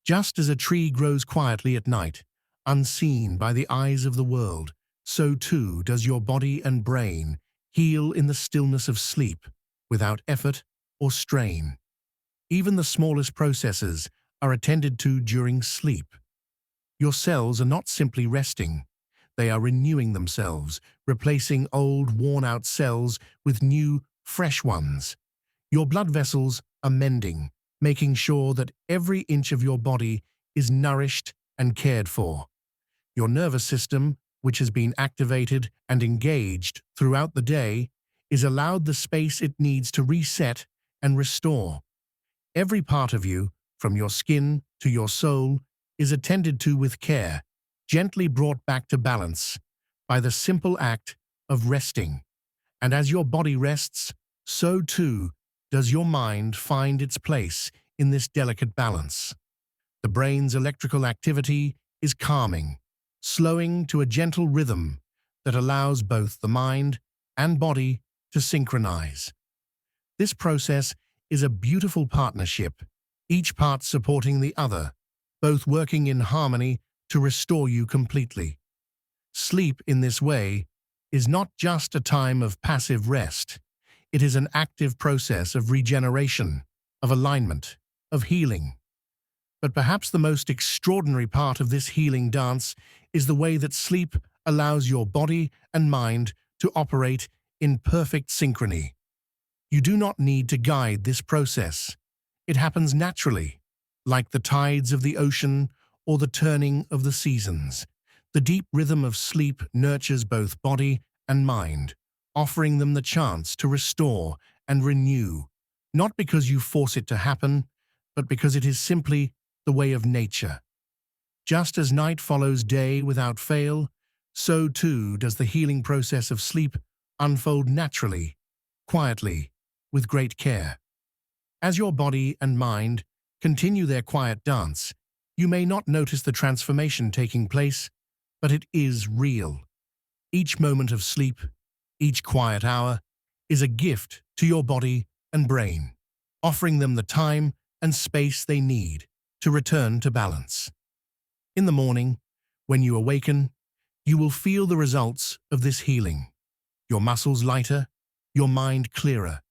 Just as a tree grows quietly at night, unseen by the eyes of the world, so too does your body and brain heal in the stillness of sleep, without effort or strain. Even the smallest processes are attended to during sleep. Your cells are not simply resting, they are renewing themselves, replacing old, worn-out cells with new, fresh ones. Your blood vessels are mending, making sure that every inch of your body is nourished and cared for. Your nervous system, which has been activated and engaged throughout the day, is allowed the space it needs to reset and restore. Every part of you, from your skin to your soul, is attended to with care, gently brought back to balance by the simple act of resting. And as your body rests, so too does your mind find its place in this delicate balance. The brain's electrical activity is calming, slowing to a gentle rhythm that allows both the mind and body to synchronize. This process is a beautiful partnership, each part supporting the other, both working in harmony to restore you completely. Sleep in this way is not just a time of passive rest. It is an active process of regeneration, of alignment, of healing. But perhaps the most extraordinary part of this healing dance is the way that sleep allows your body and mind to operate in perfect synchrony. You do not need to guide this process. It happens naturally, like the tides of the ocean or the turning of the seasons. The deep rhythm of sleep nurtures both body and mind, offering them the chance to restore and renew, not because you force it to happen, but because it is simply the way of nature. Just as night follows day without fail, so too does the healing process of sleep unfold naturally, quietly, with great care. As your body and mind continue their quiet dance, you may not notice the transformation taking place, but it is real. Each moment of sleep, each quiet hour, is a gift to your body and brain, offering them the time and space they need to return to balance. In the morning, when you awaken, you will feel the results of this healing. Your muscles lighter, your mind clearer,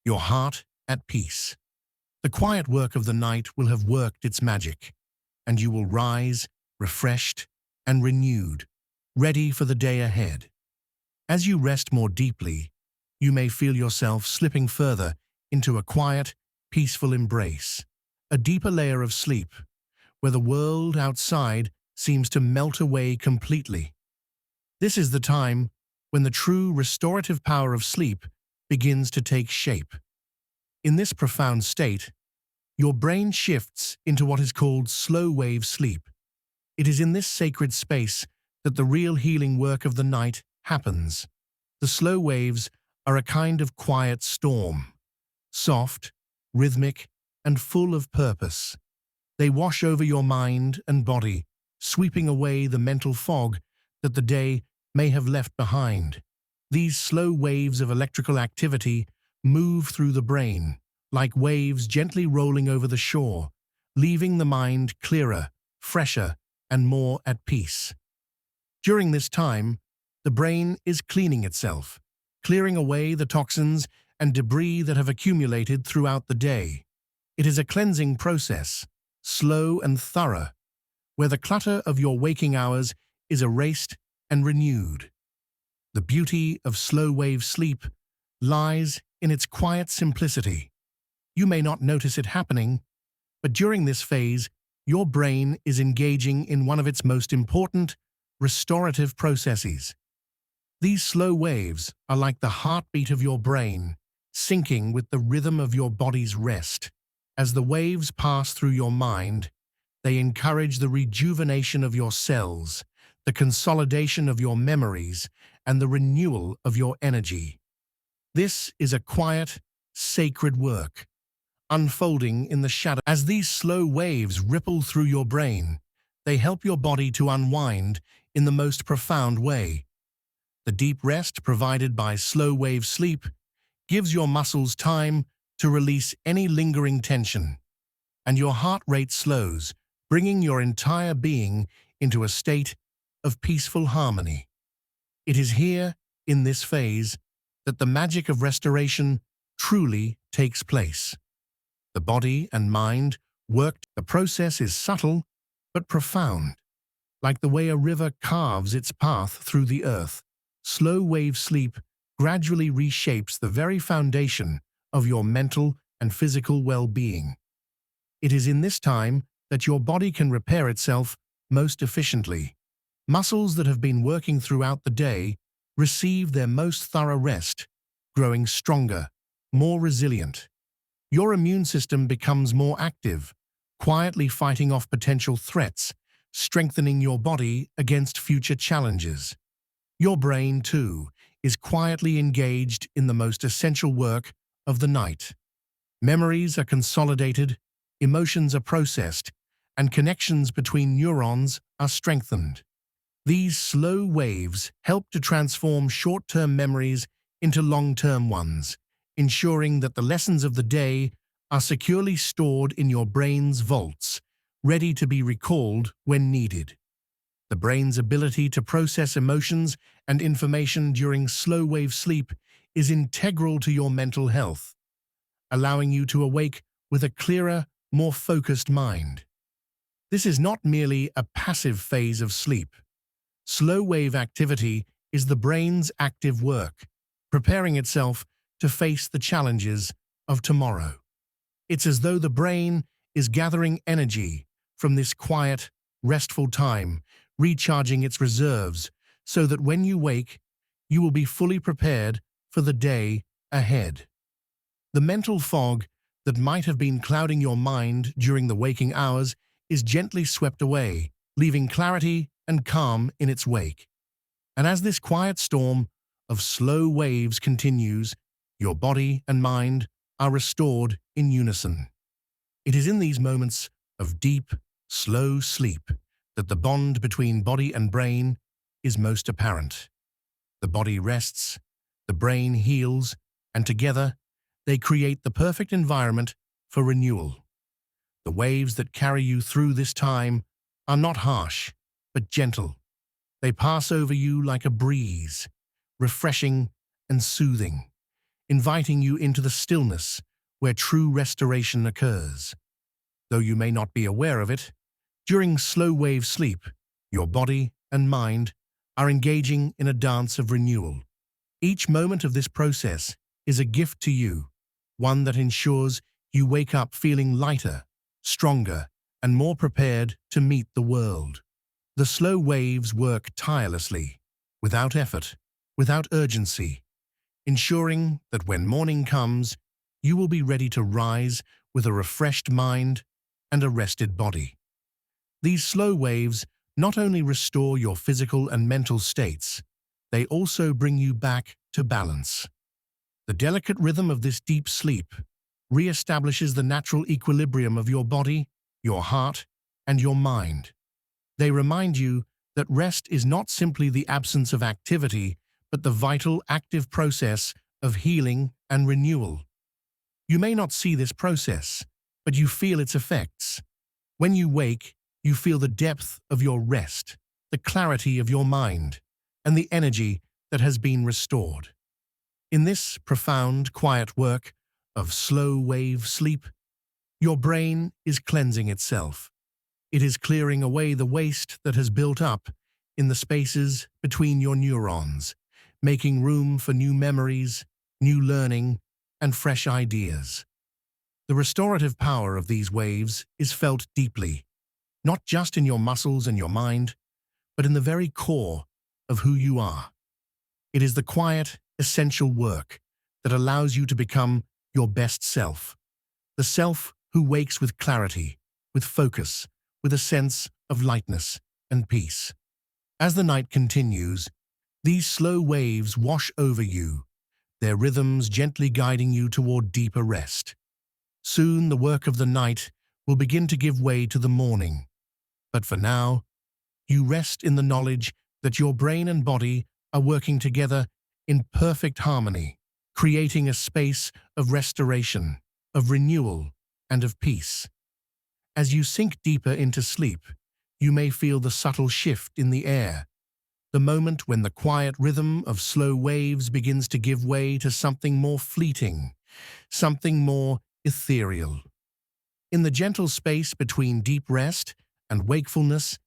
your heart at peace. The quiet work of the night will have worked its magic, and you will rise, refreshed and renewed, ready for the day ahead. As you rest more deeply, you may feel yourself slipping further into a quiet, peaceful embrace, a deeper layer of sleep, where the world outside seems to melt away completely. This is the time when the true restorative power of sleep begins to take shape. In this profound state, your brain shifts into what is called slow-wave sleep. It is in this sacred space that the real healing work of the night happens. The slow waves are a kind of quiet storm, soft, rhythmic, and full of purpose. They wash over your mind and body, sweeping away the mental fog that the day may have left behind. These slow waves of electrical activity move through the brain, like waves gently rolling over the shore, leaving the mind clearer, fresher, and more at peace. During this time, the brain is cleaning itself, clearing away the toxins and debris that have accumulated throughout the day. It is a cleansing process, slow and thorough, where the clutter of your waking hours is erased and renewed. The beauty of slow-wave sleep lies in its quiet simplicity. You may not notice it happening, but during this phase, your brain is engaging in one of its most important restorative processes. These slow waves are like the heartbeat of your brain, syncing with the rhythm of your body's rest. As the waves pass through your mind, they encourage the rejuvenation of your cells, the consolidation of your memories, and the renewal of your energy. This is a quiet, sacred work, unfolding in the shadow. As these slow waves ripple through your brain, they help your body to unwind in the most profound way. The deep rest provided by slow-wave sleep gives your muscles time to release any lingering tension, and your heart rate slows, bringing your entire being into a state of peaceful harmony. It is here, in this phase, that the magic of restoration truly takes place. The body and mind work. The process is subtle but profound. Like the way a river carves its path through the earth, slow wave sleep gradually reshapes the very foundation of your mental and physical well-being. It is in this time that your body can repair itself most efficiently. Muscles that have been working throughout the day receive their most thorough rest, growing stronger, more resilient. Your immune system becomes more active, quietly fighting off potential threats, strengthening your body against future challenges. Your brain, too, is quietly engaged in the most essential work of the night. Memories are consolidated, emotions are processed, and connections between neurons are strengthened. These slow waves help to transform short-term memories into long-term ones, ensuring that the lessons of the day are securely stored in your brain's vaults, ready to be recalled when needed. The brain's ability to process emotions and information during slow-wave sleep is integral to your mental health, allowing you to awake with a clearer, more focused mind. This is not merely a passive phase of sleep. Slow-wave activity is the brain's active work, preparing itself to face the challenges of tomorrow. It's as though the brain is gathering energy from this quiet, restful time, recharging its reserves so that when you wake, you will be fully prepared for the day ahead. The mental fog that might have been clouding your mind during the waking hours is gently swept away, leaving clarity and calm in its wake. And as this quiet storm of slow waves continues, your body and mind are restored in unison. It is in these moments of deep, slow sleep that the bond between body and brain is most apparent. The body rests, the brain heals, and together they create the perfect environment for renewal. The waves that carry you through this time are not harsh, but gentle. They pass over you like a breeze, refreshing and soothing, inviting you into the stillness where true restoration occurs. Though you may not be aware of it, during slow-wave sleep, your body and mind are engaging in a dance of renewal. Each moment of this process is a gift to you, one that ensures you wake up feeling lighter, stronger, and more prepared to meet the world. The slow waves work tirelessly, without effort, without urgency, ensuring that when morning comes, you will be ready to rise with a refreshed mind and a rested body. These slow waves not only restore your physical and mental states, they also bring you back to balance. The delicate rhythm of this deep sleep re-establishes the natural equilibrium of your body, your heart, and your mind. They remind you that rest is not simply the absence of activity, but the vital, active process of healing and renewal. You may not see this process, but you feel its effects. When you wake, you feel the depth of your rest, the clarity of your mind, and the energy that has been restored. In this profound, quiet work of slow-wave sleep, your brain is cleansing itself. It is clearing away the waste that has built up in the spaces between your neurons, making room for new memories, new learning, and fresh ideas. The restorative power of these waves is felt deeply, not just in your muscles and your mind, but in the very core of who you are. It is the quiet, essential work that allows you to become your best self, the self who wakes with clarity, with focus, with a sense of lightness and peace. As the night continues, these slow waves wash over you, their rhythms gently guiding you toward deeper rest. Soon the work of the night will begin to give way to the morning. But for now, you rest in the knowledge that your brain and body are working together in perfect harmony, creating a space of restoration, of renewal, and of peace. As you sink deeper into sleep, you may feel the subtle shift in the air, the moment when the quiet rhythm of slow waves begins to give way to something more fleeting, something more ethereal. In the gentle space between deep rest and wakefulness,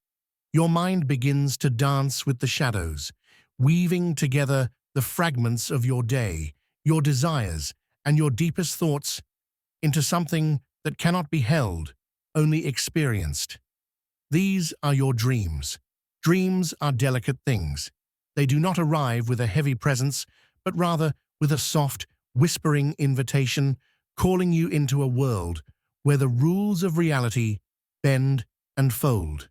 your mind begins to dance with the shadows, weaving together the fragments of your day, your desires, and your deepest thoughts into something that cannot be held, only experienced. These are your dreams. Dreams are delicate things. They do not arrive with a heavy presence, but rather with a soft, whispering invitation, calling you into a world where the rules of reality bend and fold.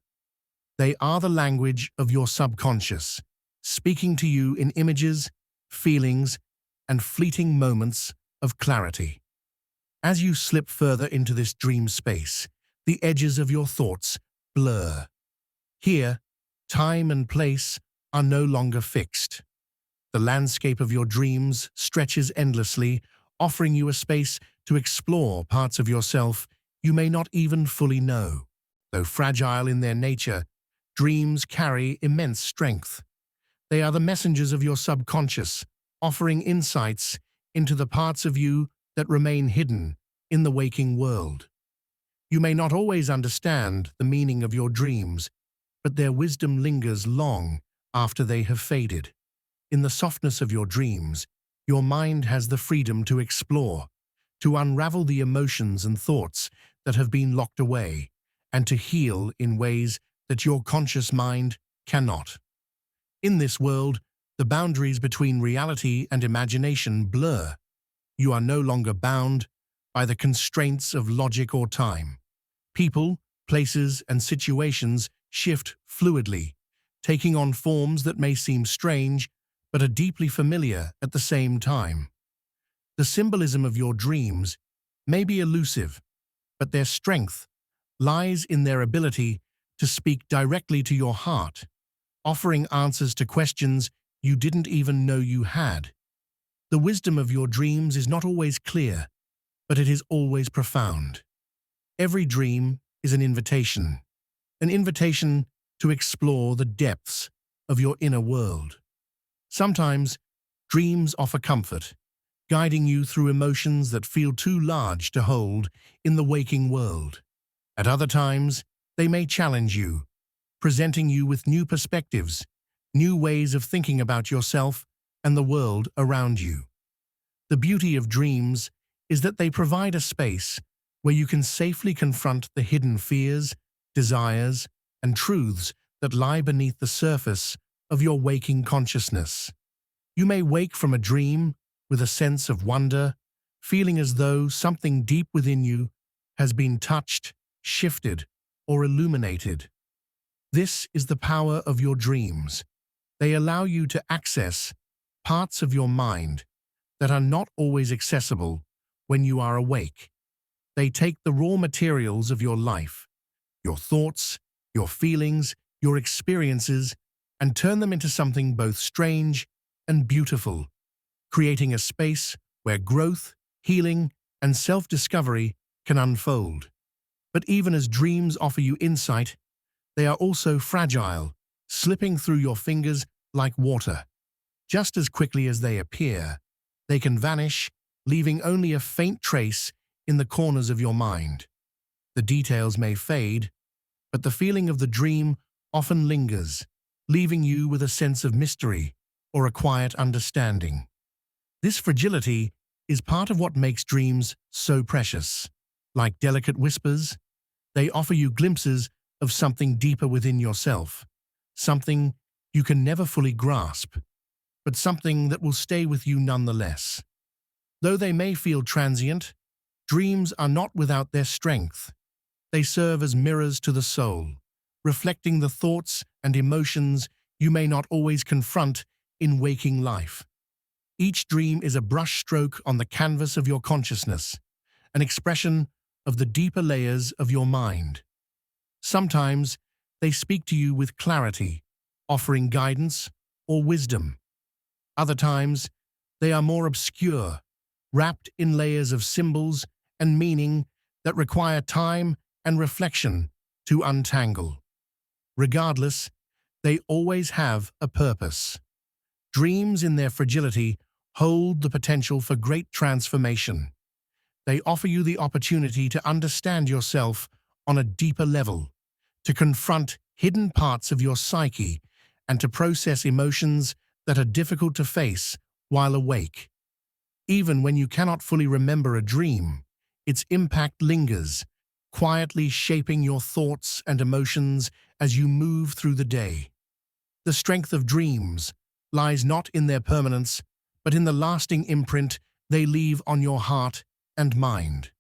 They are the language of your subconscious, speaking to you in images, feelings, and fleeting moments of clarity. As you slip further into this dream space, the edges of your thoughts blur. Here, time and place are no longer fixed. The landscape of your dreams stretches endlessly, offering you a space to explore parts of yourself you may not even fully know. Though fragile in their nature, dreams carry immense strength. They are the messengers of your subconscious, offering insights into the parts of you that remain hidden in the waking world. You may not always understand the meaning of your dreams, but their wisdom lingers long after they have faded. In the softness of your dreams, your mind has the freedom to explore, to unravel the emotions and thoughts that have been locked away, and to heal in ways that your conscious mind cannot. In this world, the boundaries between reality and imagination blur. You are no longer bound by the constraints of logic or time. People, places, and situations shift fluidly, taking on forms that may seem strange, but are deeply familiar at the same time. The symbolism of your dreams may be elusive, but their strength lies in their ability to speak directly to your heart, offering answers to questions you didn't even know you had. The wisdom of your dreams is not always clear, but it is always profound. Every dream is an invitation to explore the depths of your inner world. Sometimes, dreams offer comfort, guiding you through emotions that feel too large to hold in the waking world. At other times, they may challenge you, presenting you with new perspectives, new ways of thinking about yourself and the world around you. The beauty of dreams is that they provide a space where you can safely confront the hidden fears, desires, and truths that lie beneath the surface of your waking consciousness. You may wake from a dream with a sense of wonder, feeling as though something deep within you has been touched, shifted, or illuminated. This is the power of your dreams. They allow you to access parts of your mind that are not always accessible when you are awake. They take the raw materials of your life, your thoughts, your feelings, your experiences, and turn them into something both strange and beautiful, creating a space where growth, healing, and self-discovery can unfold. But even as dreams offer you insight, they are also fragile, slipping through your fingers like water. Just as quickly as they appear, they can vanish, leaving only a faint trace in the corners of your mind. The details may fade, but the feeling of the dream often lingers, leaving you with a sense of mystery or a quiet understanding. This fragility is part of what makes dreams so precious. Like delicate whispers, they offer you glimpses of something deeper within yourself, something you can never fully grasp, but something that will stay with you nonetheless. Though they may feel transient, dreams are not without their strength. They serve as mirrors to the soul, reflecting the thoughts and emotions you may not always confront in waking life. Each dream is a brushstroke on the canvas of your consciousness, an expression of the deeper layers of your mind. Sometimes they speak to you with clarity, offering guidance or wisdom. Other times, They are more obscure, wrapped in layers of symbols and meaning that require time and reflection to untangle. Regardless, they always have a purpose. Dreams, in their fragility, hold the potential for great transformation. They offer you the opportunity to understand yourself on a deeper level, to confront hidden parts of your psyche, and to process emotions that are difficult to face while awake. Even when you cannot fully remember a dream, its impact lingers, quietly shaping your thoughts and emotions as you move through the day. The strength of dreams lies not in their permanence, but in the lasting imprint they leave on your heart and mind.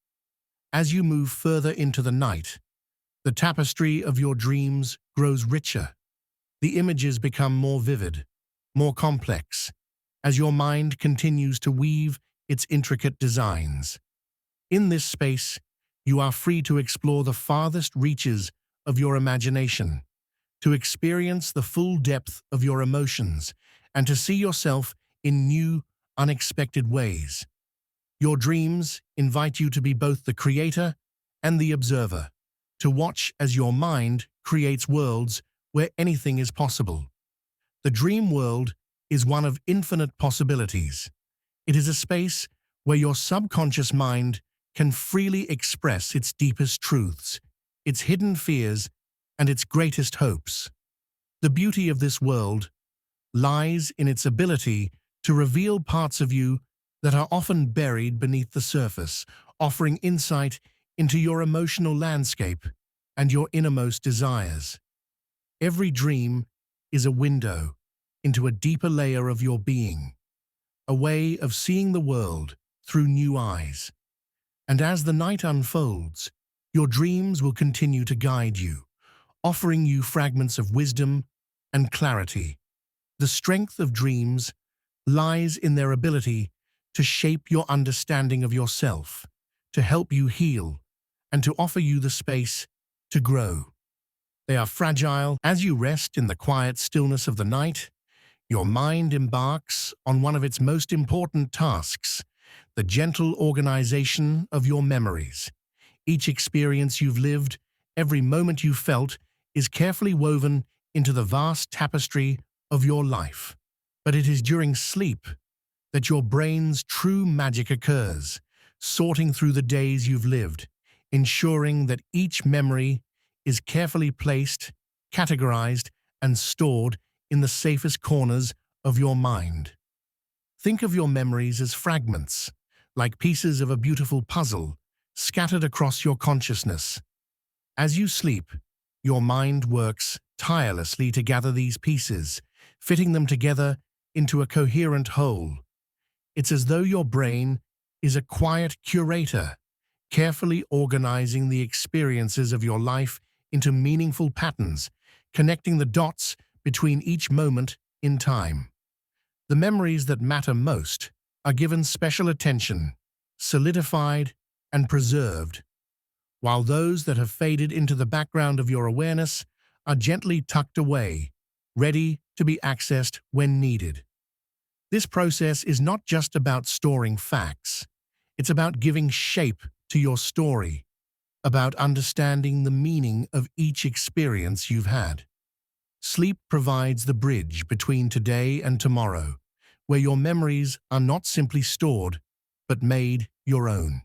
As you move further into the night, the tapestry of your dreams grows richer. The images become more vivid, more complex, as your mind continues to weave its intricate designs. In this space, you are free to explore the farthest reaches of your imagination, to experience the full depth of your emotions, and to see yourself in new, unexpected ways. Your dreams invite you to be both the creator and the observer, to watch as your mind creates worlds where anything is possible. The dream world is one of infinite possibilities. It is a space where your subconscious mind can freely express its deepest truths, its hidden fears, and its greatest hopes. The beauty of this world lies in its ability to reveal parts of you that are often buried beneath the surface, offering insight into your emotional landscape and your innermost desires. Every dream is a window into a deeper layer of your being, a way of seeing the world through new eyes. And as the night unfolds, your dreams will continue to guide you, offering you fragments of wisdom and clarity. The strength of dreams lies in their ability to shape your understanding of yourself, to help you heal, and to offer you the space to grow. They are fragile. As you rest in the quiet stillness of the night, your mind embarks on one of its most important tasks, the gentle organization of your memories. Each experience you've lived, every moment you've felt, is carefully woven into the vast tapestry of your life. But it is during sleep that your brain's true magic occurs, sorting through the days you've lived, ensuring that each memory is carefully placed, categorized, and stored in the safest corners of your mind. Think of your memories as fragments, like pieces of a beautiful puzzle, scattered across your consciousness. As you sleep, your mind works tirelessly to gather these pieces, fitting them together into a coherent whole. It's as though your brain is a quiet curator, carefully organizing the experiences of your life into meaningful patterns, connecting the dots between each moment in time. The memories that matter most are given special attention, solidified and preserved, while those that have faded into the background of your awareness are gently tucked away, ready to be accessed when needed. This process is not just about storing facts. It's about giving shape to your story, about understanding the meaning of each experience you've had. Sleep provides the bridge between today and tomorrow, where your memories are not simply stored, but made your own.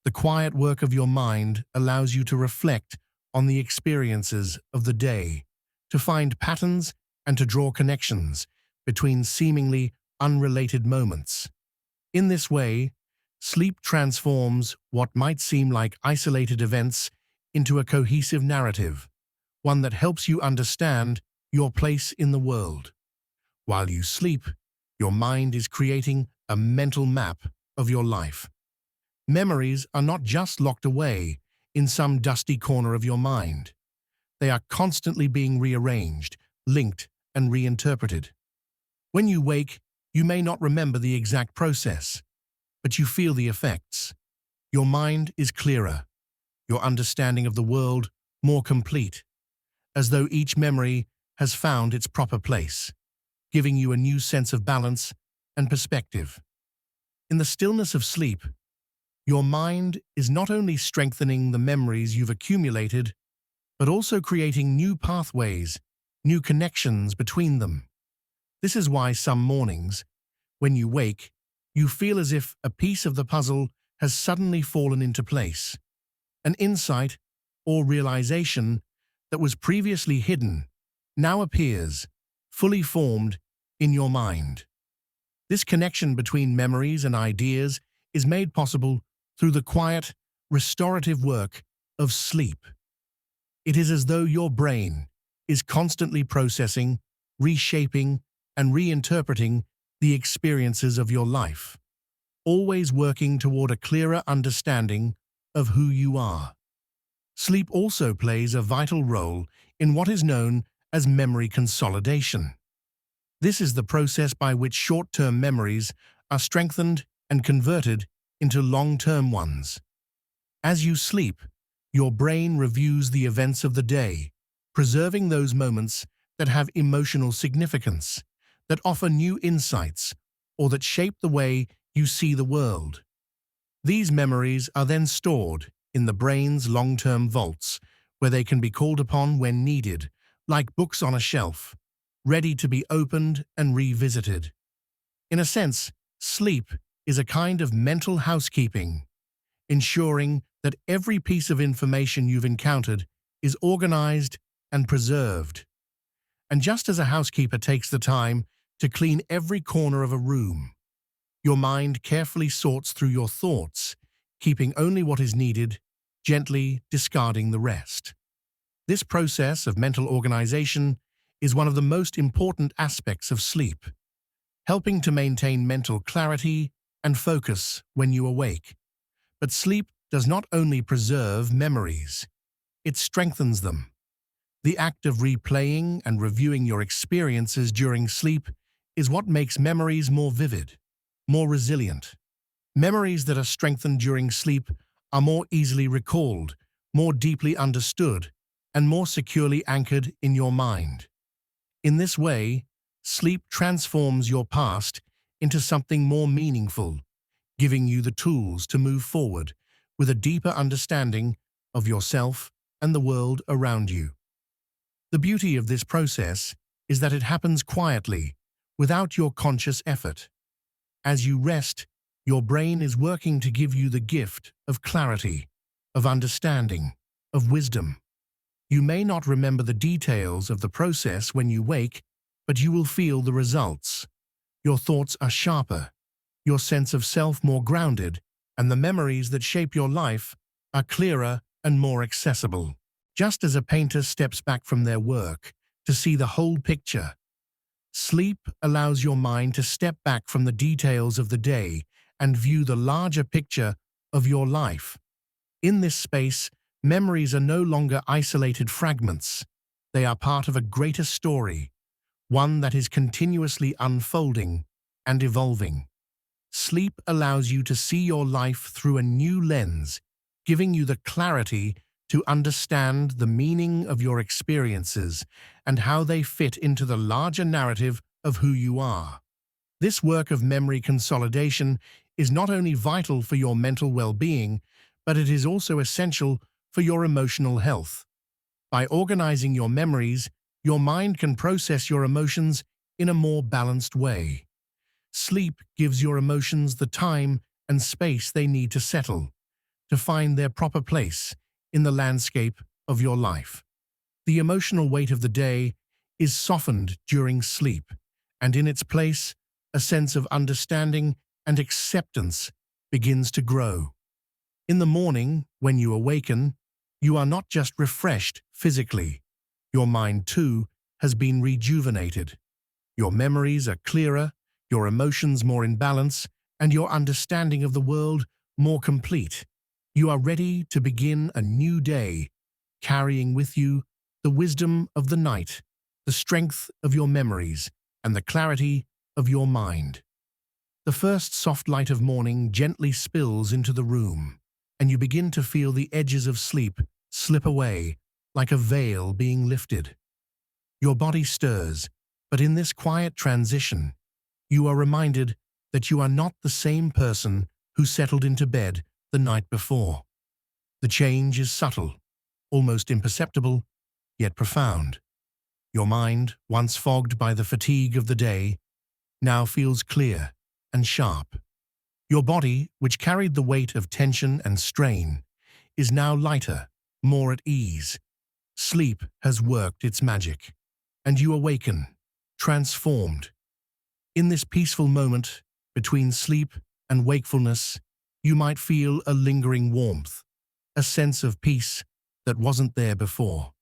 The quiet work of your mind allows you to reflect on the experiences of the day, to find patterns and to draw connections between seemingly unrelated moments. In this way, sleep transforms what might seem like isolated events into a cohesive narrative, one that helps you understand your place in the world. While you sleep, your mind is creating a mental map of your life. Memories are not just locked away in some dusty corner of your mind. They are constantly being rearranged, linked, and reinterpreted. When you wake, you may not remember the exact process, but you feel the effects. Your mind is clearer, your understanding of the world more complete, as though each memory has found its proper place, giving you a new sense of balance and perspective. In the stillness of sleep, your mind is not only strengthening the memories you've accumulated, but also creating new pathways, new connections between them. This is why some mornings, when you wake, you feel as if a piece of the puzzle has suddenly fallen into place. An insight or realization that was previously hidden now appears, fully formed, in your mind. This connection between memories and ideas is made possible through the quiet, restorative work of sleep. It is as though your brain is constantly processing, reshaping, and reinterpreting the experiences of your life, always working toward a clearer understanding of who you are. Sleep also plays a vital role in what is known as memory consolidation. This is the process by which short-term memories are strengthened and converted into long-term ones. As you sleep, your brain reviews the events of the day, preserving those moments that have emotional significance, that offer new insights, or that shape the way you see the world. These memories are then stored in the brain's long-term vaults, where they can be called upon when needed, like books on a shelf, ready to be opened and revisited. In a sense, sleep is a kind of mental housekeeping, ensuring that every piece of information you've encountered is organized and preserved. And just as a housekeeper takes the time to clean every corner of a room, your mind carefully sorts through your thoughts, keeping only what is needed, gently discarding the rest. This process of mental organization is one of the most important aspects of sleep, helping to maintain mental clarity and focus when you awake. But sleep does not only preserve memories, it strengthens them. The act of replaying and reviewing your experiences during sleep is what makes memories more vivid, more resilient. Memories that are strengthened during sleep are more easily recalled, more deeply understood, and more securely anchored in your mind. In this way, sleep transforms your past into something more meaningful, giving you the tools to move forward with a deeper understanding of yourself and the world around you. The beauty of this process is that it happens quietly, without your conscious effort. As you rest, your brain is working to give you the gift of clarity, of understanding, of wisdom. You may not remember the details of the process when you wake, but you will feel the results. Your thoughts are sharper, your sense of self more grounded, and the memories that shape your life are clearer and more accessible. Just as a painter steps back from their work to see the whole picture, sleep allows your mind to step back from the details of the day and view the larger picture of your life. In this space, memories are no longer isolated fragments. They are part of a greater story, one that is continuously unfolding and evolving. Sleep allows you to see your life through a new lens, giving you the clarity to understand the meaning of your experiences and how they fit into the larger narrative of who you are. This work of memory consolidation is not only vital for your mental well-being, but it is also essential for your emotional health. By organizing your memories, your mind can process your emotions in a more balanced way. Sleep gives your emotions the time and space they need to settle, to find their proper place in the landscape of your life. The emotional weight of the day is softened during sleep, and in its place, a sense of understanding and acceptance begins to grow. In the morning, when you awaken, you are not just refreshed physically. Your mind, too, has been rejuvenated. Your memories are clearer, your emotions more in balance, and your understanding of the world more complete. You are ready to begin a new day, carrying with you the wisdom of the night, the strength of your memories, and the clarity of your mind. The first soft light of morning gently spills into the room, and you begin to feel the edges of sleep slip away like a veil being lifted. Your body stirs, but in this quiet transition, you are reminded that you are not the same person who settled into bed the night before. The change is subtle, almost imperceptible, yet profound. Your mind, once fogged by the fatigue of the day, now feels clear and sharp. Your body, which carried the weight of tension and strain, is now lighter, more at ease. Sleep has worked its magic, and you awaken, transformed. In this peaceful moment between sleep and wakefulness, you might feel a lingering warmth, a sense of peace that wasn't there before.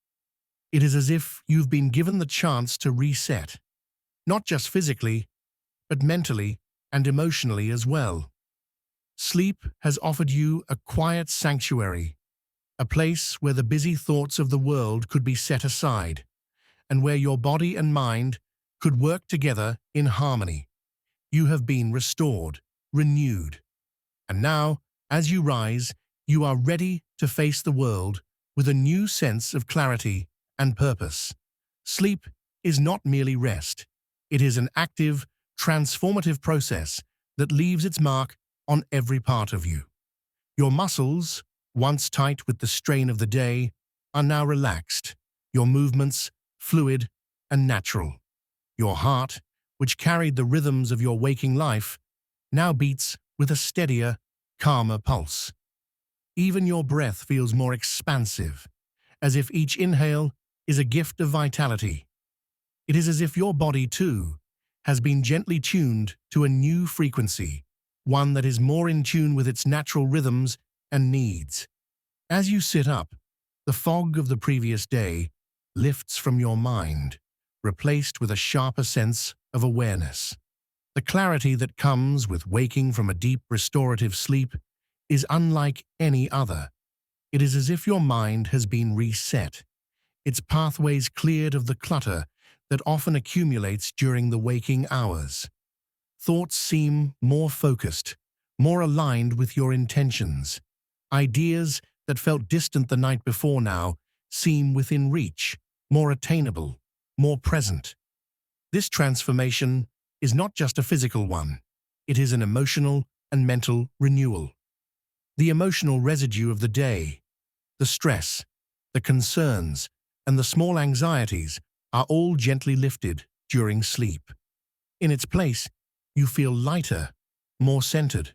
It is as if you've been given the chance to reset, not just physically, but mentally and emotionally as well. Sleep has offered you a quiet sanctuary, a place where the busy thoughts of the world could be set aside, and where your body and mind could work together in harmony. You have been restored, renewed. And now, as you rise, you are ready to face the world with a new sense of clarity and purpose. Sleep is not merely rest. It is an active, transformative process that leaves its mark on every part of you. Your muscles, once tight with the strain of the day, are now relaxed, your movements fluid and natural. Your heart, which carried the rhythms of your waking life, now beats with a steadier, calmer pulse. Even your breath feels more expansive, as if each inhale is a gift of vitality. It is as if your body, too, has been gently tuned to a new frequency, one that is more in tune with its natural rhythms and needs. As you sit up, the fog of the previous day lifts from your mind, replaced with a sharper sense of awareness. The clarity that comes with waking from a deep restorative sleep is unlike any other. It is as if your mind has been reset, its pathways cleared of the clutter that often accumulates during the waking hours. Thoughts seem more focused, more aligned with your intentions. Ideas that felt distant the night before now seem within reach, more attainable, more present. This transformation is not just a physical one. It is an emotional and mental renewal. The emotional residue of the day, the stress, the concerns, and the small anxieties are all gently lifted during sleep. In its place, you feel lighter, more centered.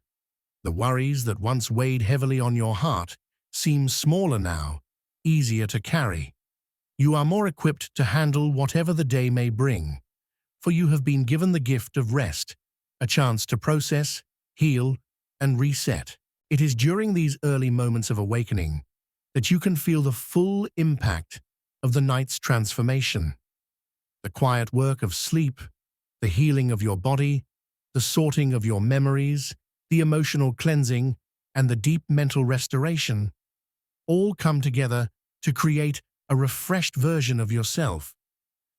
The worries that once weighed heavily on your heart seem smaller now, easier to carry. You are more equipped to handle whatever the day may bring, for you have been given the gift of rest, a chance to process, heal, and reset. It is during these early moments of awakening that you can feel the full impact of the night's transformation. The quiet work of sleep, the healing of your body, the sorting of your memories, the emotional cleansing, and the deep mental restoration all come together to create a refreshed version of yourself.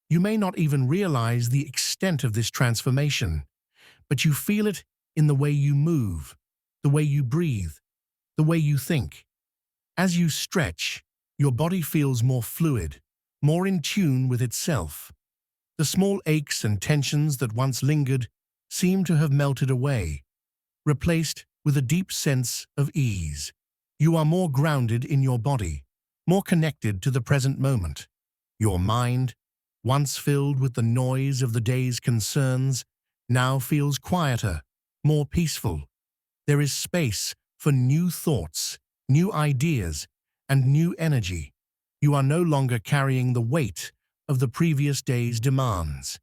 You may not even realize the extent of this transformation, but you feel it in the way you move, the way you breathe, the way you think. As you stretch, your body feels more fluid, more in tune with itself. The small aches and tensions that once lingered seem to have melted away, replaced with a deep sense of ease. You are more grounded in your body, more connected to the present moment. Your mind, once filled with the noise of the day's concerns, now feels quieter, more peaceful. There is space for new thoughts, new ideas, and new energy. You are no longer carrying the weight of the previous day's demands.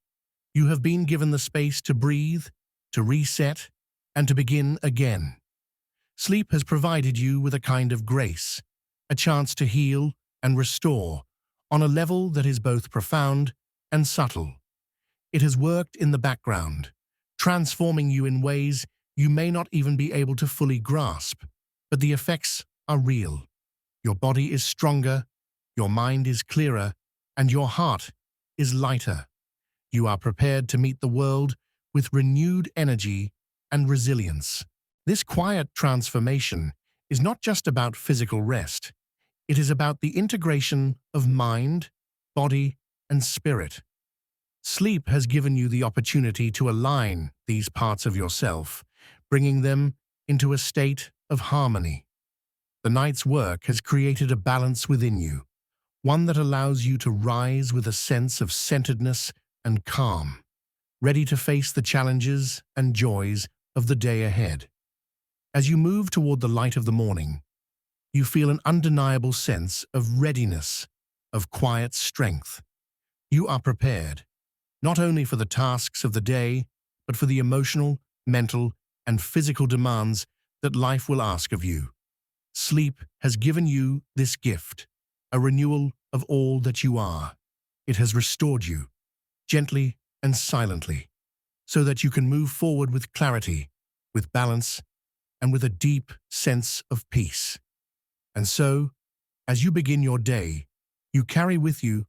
You have been given the space to breathe, to reset, and to begin again. Sleep has provided you with a kind of grace, a chance to heal and restore on a level that is both profound and subtle. It has worked in the background, transforming you in ways you may not even be able to fully grasp, but the effects are real. Your body is stronger, your mind is clearer, and your heart is lighter. You are prepared to meet the world with renewed energy and resilience. This quiet transformation is not just about physical rest. It is about the integration of mind, body, and spirit. Sleep has given you the opportunity to align these parts of yourself, bringing them into a state of harmony. The night's work has created a balance within you, one that allows you to rise with a sense of centeredness and calm, ready to face the challenges and joys of the day ahead. As you move toward the light of the morning, you feel an undeniable sense of readiness, of quiet strength. You are prepared, not only for the tasks of the day, but for the emotional, mental, and physical demands that life will ask of you. Sleep has given you this gift, a renewal of all that you are. It has restored you, gently and silently, so that you can move forward with clarity, with balance, and with a deep sense of peace. And so, as you begin your day, you carry with you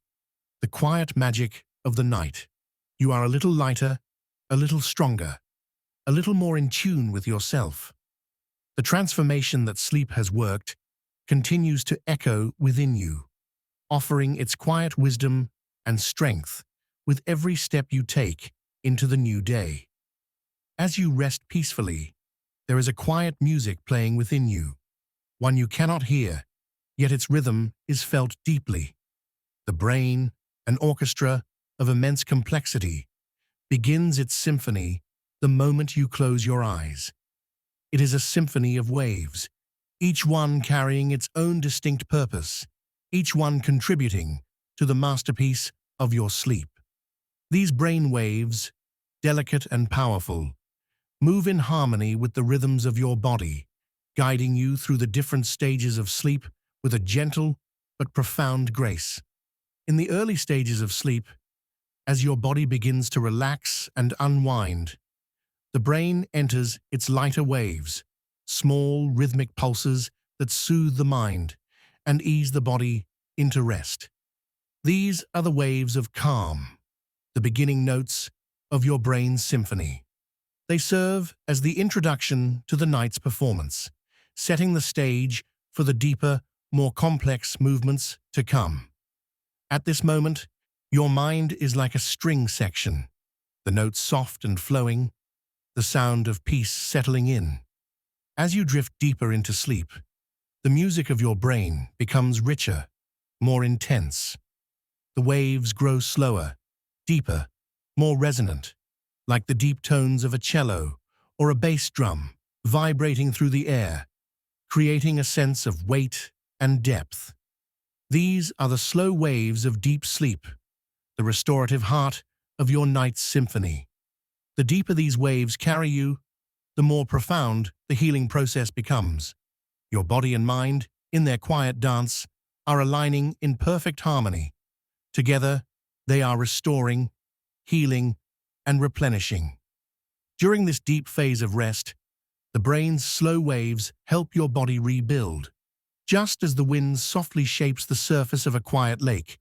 the quiet magic of the night. You are a little lighter, a little stronger, a little more in tune with yourself. The transformation that sleep has worked continues to echo within you, offering its quiet wisdom and strength with every step you take into the new day. As you rest peacefully, there is a quiet music playing within you, one you cannot hear, yet its rhythm is felt deeply. The brain, an orchestra of immense complexity, begins its symphony the moment you close your eyes. It is a symphony of waves, each one carrying its own distinct purpose, each one contributing to the masterpiece of your sleep. These brain waves, delicate and powerful, move in harmony with the rhythms of your body, guiding you through the different stages of sleep with a gentle but profound grace. In the early stages of sleep, as your body begins to relax and unwind, the brain enters its lighter waves, small rhythmic pulses that soothe the mind and ease the body into rest. These are the waves of calm, the beginning notes of your brain's symphony. They serve as the introduction to the night's performance, setting the stage for the deeper, more complex movements to come. At this moment, your mind is like a string section, the notes soft and flowing, the sound of peace settling in. As you drift deeper into sleep, the music of your brain becomes richer, more intense. The waves grow slower, deeper, more resonant, like the deep tones of a cello or a bass drum vibrating through the air, creating a sense of weight and depth. These are the slow waves of deep sleep, the restorative heart of your night's symphony. The deeper these waves carry you, the more profound the healing process becomes. Your body and mind, in their quiet dance, are aligning in perfect harmony. Together, they are restoring, healing, and replenishing. During this deep phase of rest, the brain's slow waves help your body rebuild. Just as the wind softly shapes the surface of a quiet lake,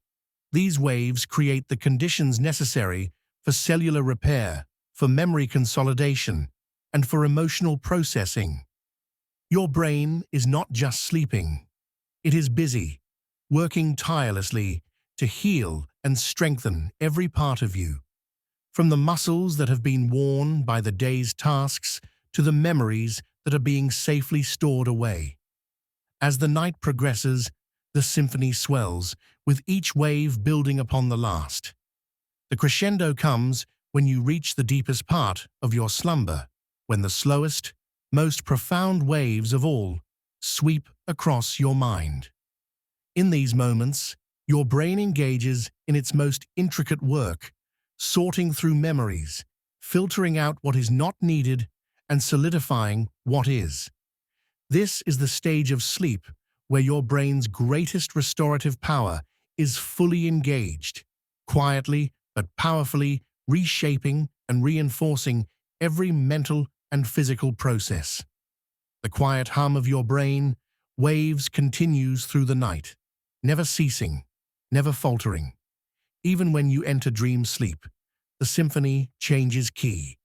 these waves create the conditions necessary for cellular repair, for memory consolidation, and for emotional processing. Your brain is not just sleeping. It is busy, working tirelessly to heal and strengthen every part of you. From the muscles that have been worn by the day's tasks to the memories that are being safely stored away. As the night progresses, the symphony swells, with each wave building upon the last. The crescendo comes when you reach the deepest part of your slumber, when the slowest, most profound waves of all sweep across your mind. In these moments, your brain engages in its most intricate work, sorting through memories, filtering out what is not needed, and solidifying what is. This is the stage of sleep where your brain's greatest restorative power is fully engaged, quietly but powerfully reshaping and reinforcing every mental and physical process. The quiet hum of your brain waves continues through the night, never ceasing, never faltering. Even when you enter dream sleep, the symphony changes key,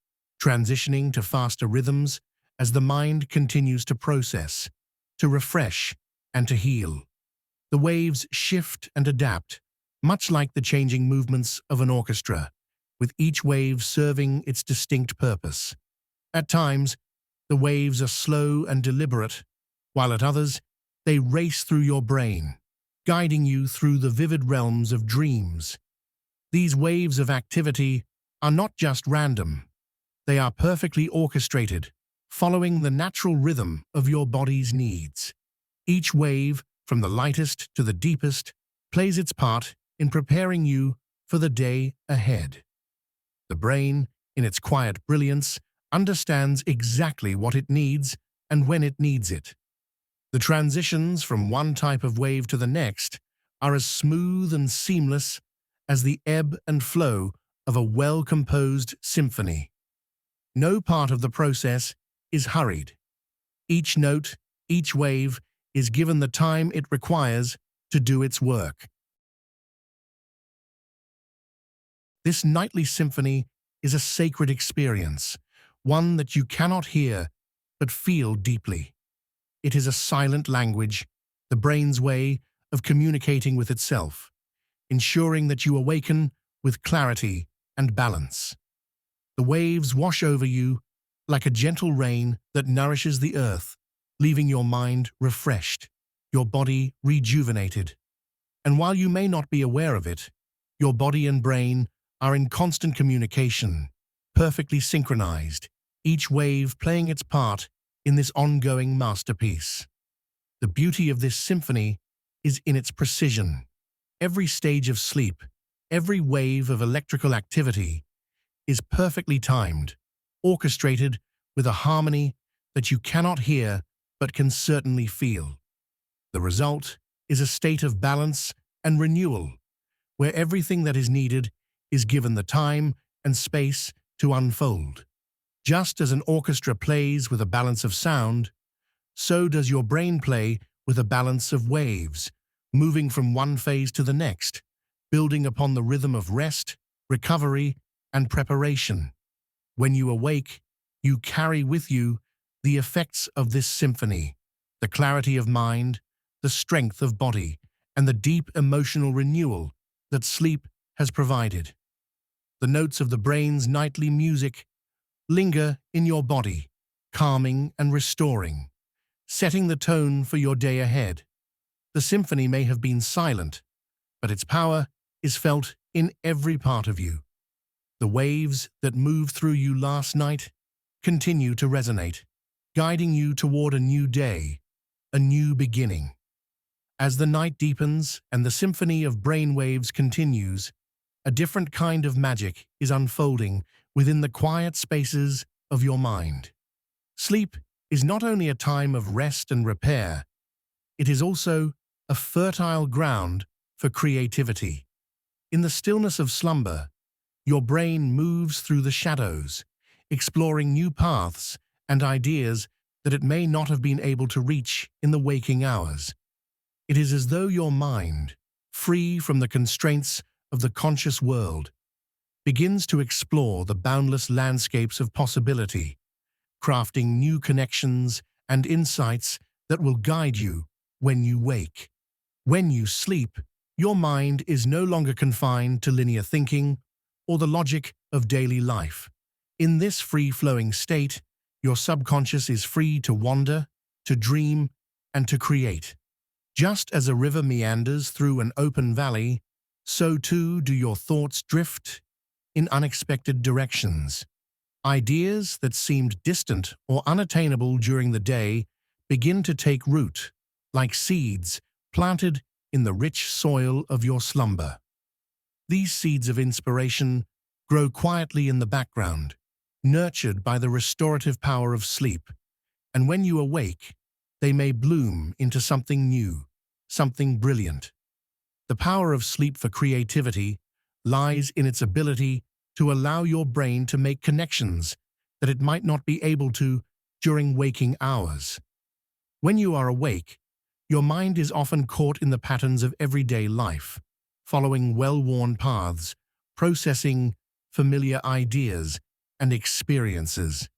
transitioning to faster rhythms as the mind continues to process, to refresh, and to heal. The waves shift and adapt, much like the changing movements of an orchestra, with each wave serving its distinct purpose. At times, the waves are slow and deliberate, while at others, they race through your brain, guiding you through the vivid realms of dreams. These waves of activity are not just random. They are perfectly orchestrated, following the natural rhythm of your body's needs. Each wave, from the lightest to the deepest, plays its part in preparing you for the day ahead. The brain, in its quiet brilliance, understands exactly what it needs and when it needs it. The transitions from one type of wave to the next are as smooth and seamless as the ebb and flow of a well-composed symphony. No part of the process is hurried. Each note, each wave, is given the time it requires to do its work. This nightly symphony is a sacred experience, one that you cannot hear but feel deeply. It is a silent language, the brain's way of communicating with itself, ensuring that you awaken with clarity and balance. The waves wash over you like a gentle rain that nourishes the earth, leaving your mind refreshed, your body rejuvenated. And while you may not be aware of it, your body and brain are in constant communication, perfectly synchronized, each wave playing its part in this ongoing masterpiece. The beauty of this symphony is in its precision. Every stage of sleep, every wave of electrical activity is perfectly timed, orchestrated with a harmony that you cannot hear but can certainly feel. The result is a state of balance and renewal, where everything that is needed is given the time and space to unfold. Just as an orchestra plays with a balance of sound, so does your brain play with a balance of waves, moving from one phase to the next, building upon the rhythm of rest, recovery, and preparation. When you awake, you carry with you the effects of this symphony, the clarity of mind, the strength of body, and the deep emotional renewal that sleep has provided. The notes of the brain's nightly music linger in your body, calming and restoring, setting the tone for your day ahead. The symphony may have been silent, but its power is felt in every part of you. The waves that moved through you last night continue to resonate, guiding you toward a new day, a new beginning. As the night deepens and the symphony of brainwaves continues, a different kind of magic is unfolding within the quiet spaces of your mind. Sleep is not only a time of rest and repair, it is also a fertile ground for creativity. In the stillness of slumber, your brain moves through the shadows, exploring new paths and ideas that it may not have been able to reach in the waking hours. It is as though your mind, free from the constraints of the conscious world, begins to explore the boundless landscapes of possibility, crafting new connections and insights that will guide you when you wake. When you sleep, your mind is no longer confined to linear thinking or the logic of daily life. In this free-flowing state, your subconscious is free to wander, to dream, and to create. Just as a river meanders through an open valley, so too do your thoughts drift in unexpected directions. Ideas that seemed distant or unattainable during the day begin to take root, like seeds planted in the rich soil of your slumber. These seeds of inspiration grow quietly in the background, nurtured by the restorative power of sleep, and when you awake, they may bloom into something new, something brilliant. The power of sleep for creativity lies in its ability to allow your brain to make connections that it might not be able to during waking hours. When you are awake, your mind is often caught in the patterns of everyday life, following well-worn paths, processing familiar ideas and experiences.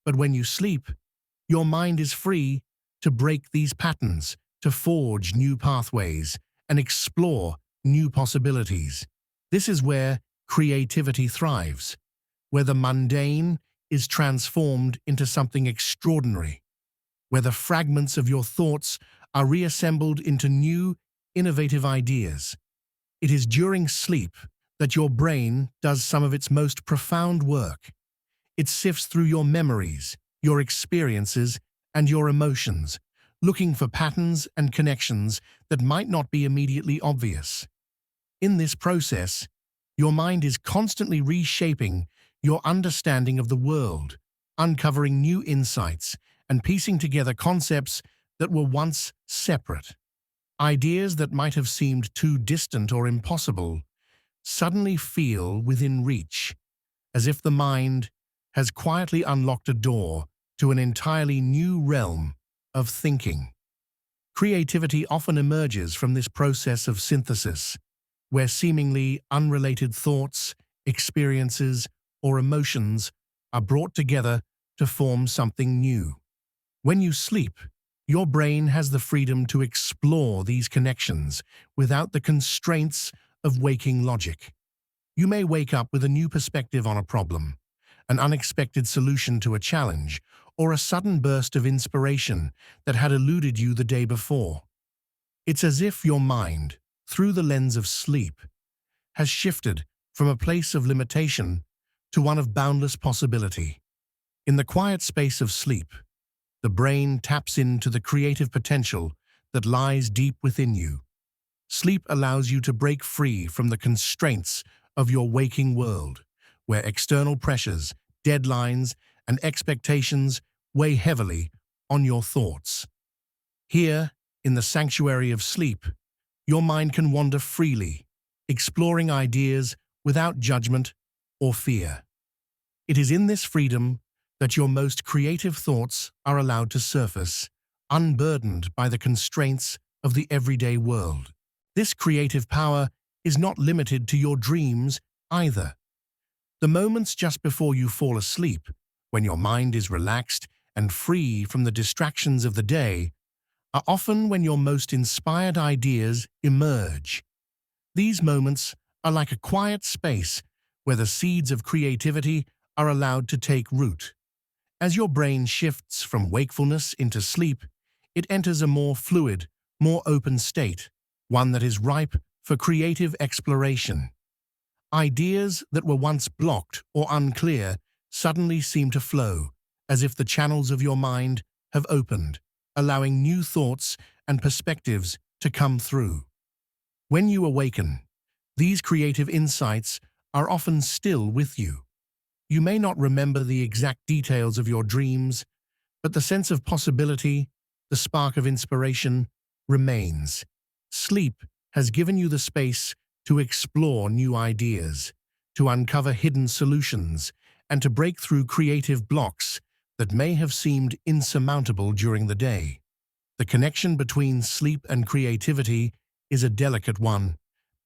But when you sleep, your mind is free to break these patterns, to forge new pathways, and explore new possibilities. This is where creativity thrives, where the mundane is transformed into something extraordinary, where the fragments of your thoughts are reassembled into new, innovative ideas. It is during sleep that your brain does some of its most profound work. It sifts through your memories, your experiences, and your emotions, looking for patterns and connections that might not be immediately obvious. In this process, your mind is constantly reshaping your understanding of the world, uncovering new insights, and piecing together concepts that were once separate. Ideas that might have seemed too distant or impossible suddenly feel within reach, as if the mind has quietly unlocked a door to an entirely new realm of thinking. Creativity often emerges from this process of synthesis, where seemingly unrelated thoughts, experiences, or emotions are brought together to form something new. When you sleep, your brain has the freedom to explore these connections without the constraints of waking logic. You may wake up with a new perspective on a problem, an unexpected solution to a challenge, or a sudden burst of inspiration that had eluded you the day before. It's as if your mind, through the lens of sleep, has shifted from a place of limitation to one of boundless possibility. In the quiet space of sleep, the brain taps into the creative potential that lies deep within you. Sleep allows you to break free from the constraints of your waking world, where external pressures, deadlines, and expectations weigh heavily on your thoughts. Here, in the sanctuary of sleep, your mind can wander freely, exploring ideas without judgment or fear. It is in this freedom that your most creative thoughts are allowed to surface, unburdened by the constraints of the everyday world. This creative power is not limited to your dreams either. The moments just before you fall asleep, when your mind is relaxed and free from the distractions of the day, are often when your most inspired ideas emerge. These moments are like a quiet space where the seeds of creativity are allowed to take root. As your brain shifts from wakefulness into sleep, it enters a more fluid, more open state, one that is ripe for creative exploration. Ideas that were once blocked or unclear suddenly seem to flow, as if the channels of your mind have opened, allowing new thoughts and perspectives to come through. When you awaken, these creative insights are often still with you. You may not remember the exact details of your dreams, but the sense of possibility, the spark of inspiration, remains. Sleep has given you the space to explore new ideas, to uncover hidden solutions, and to break through creative blocks that may have seemed insurmountable during the day. The connection between sleep and creativity is a delicate one,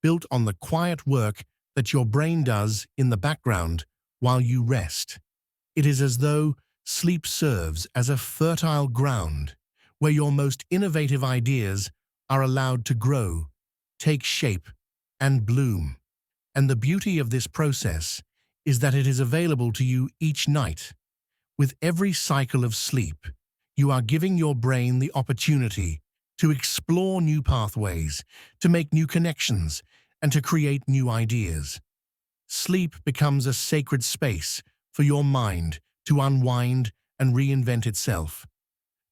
built on the quiet work that your brain does in the background while you rest. It is as though sleep serves as a fertile ground where your most innovative ideas are allowed to grow, take shape, and bloom. And the beauty of this process is that it is available to you each night. With every cycle of sleep, you are giving your brain the opportunity to explore new pathways, to make new connections, and to create new ideas. Sleep becomes a sacred space for your mind to unwind and reinvent itself,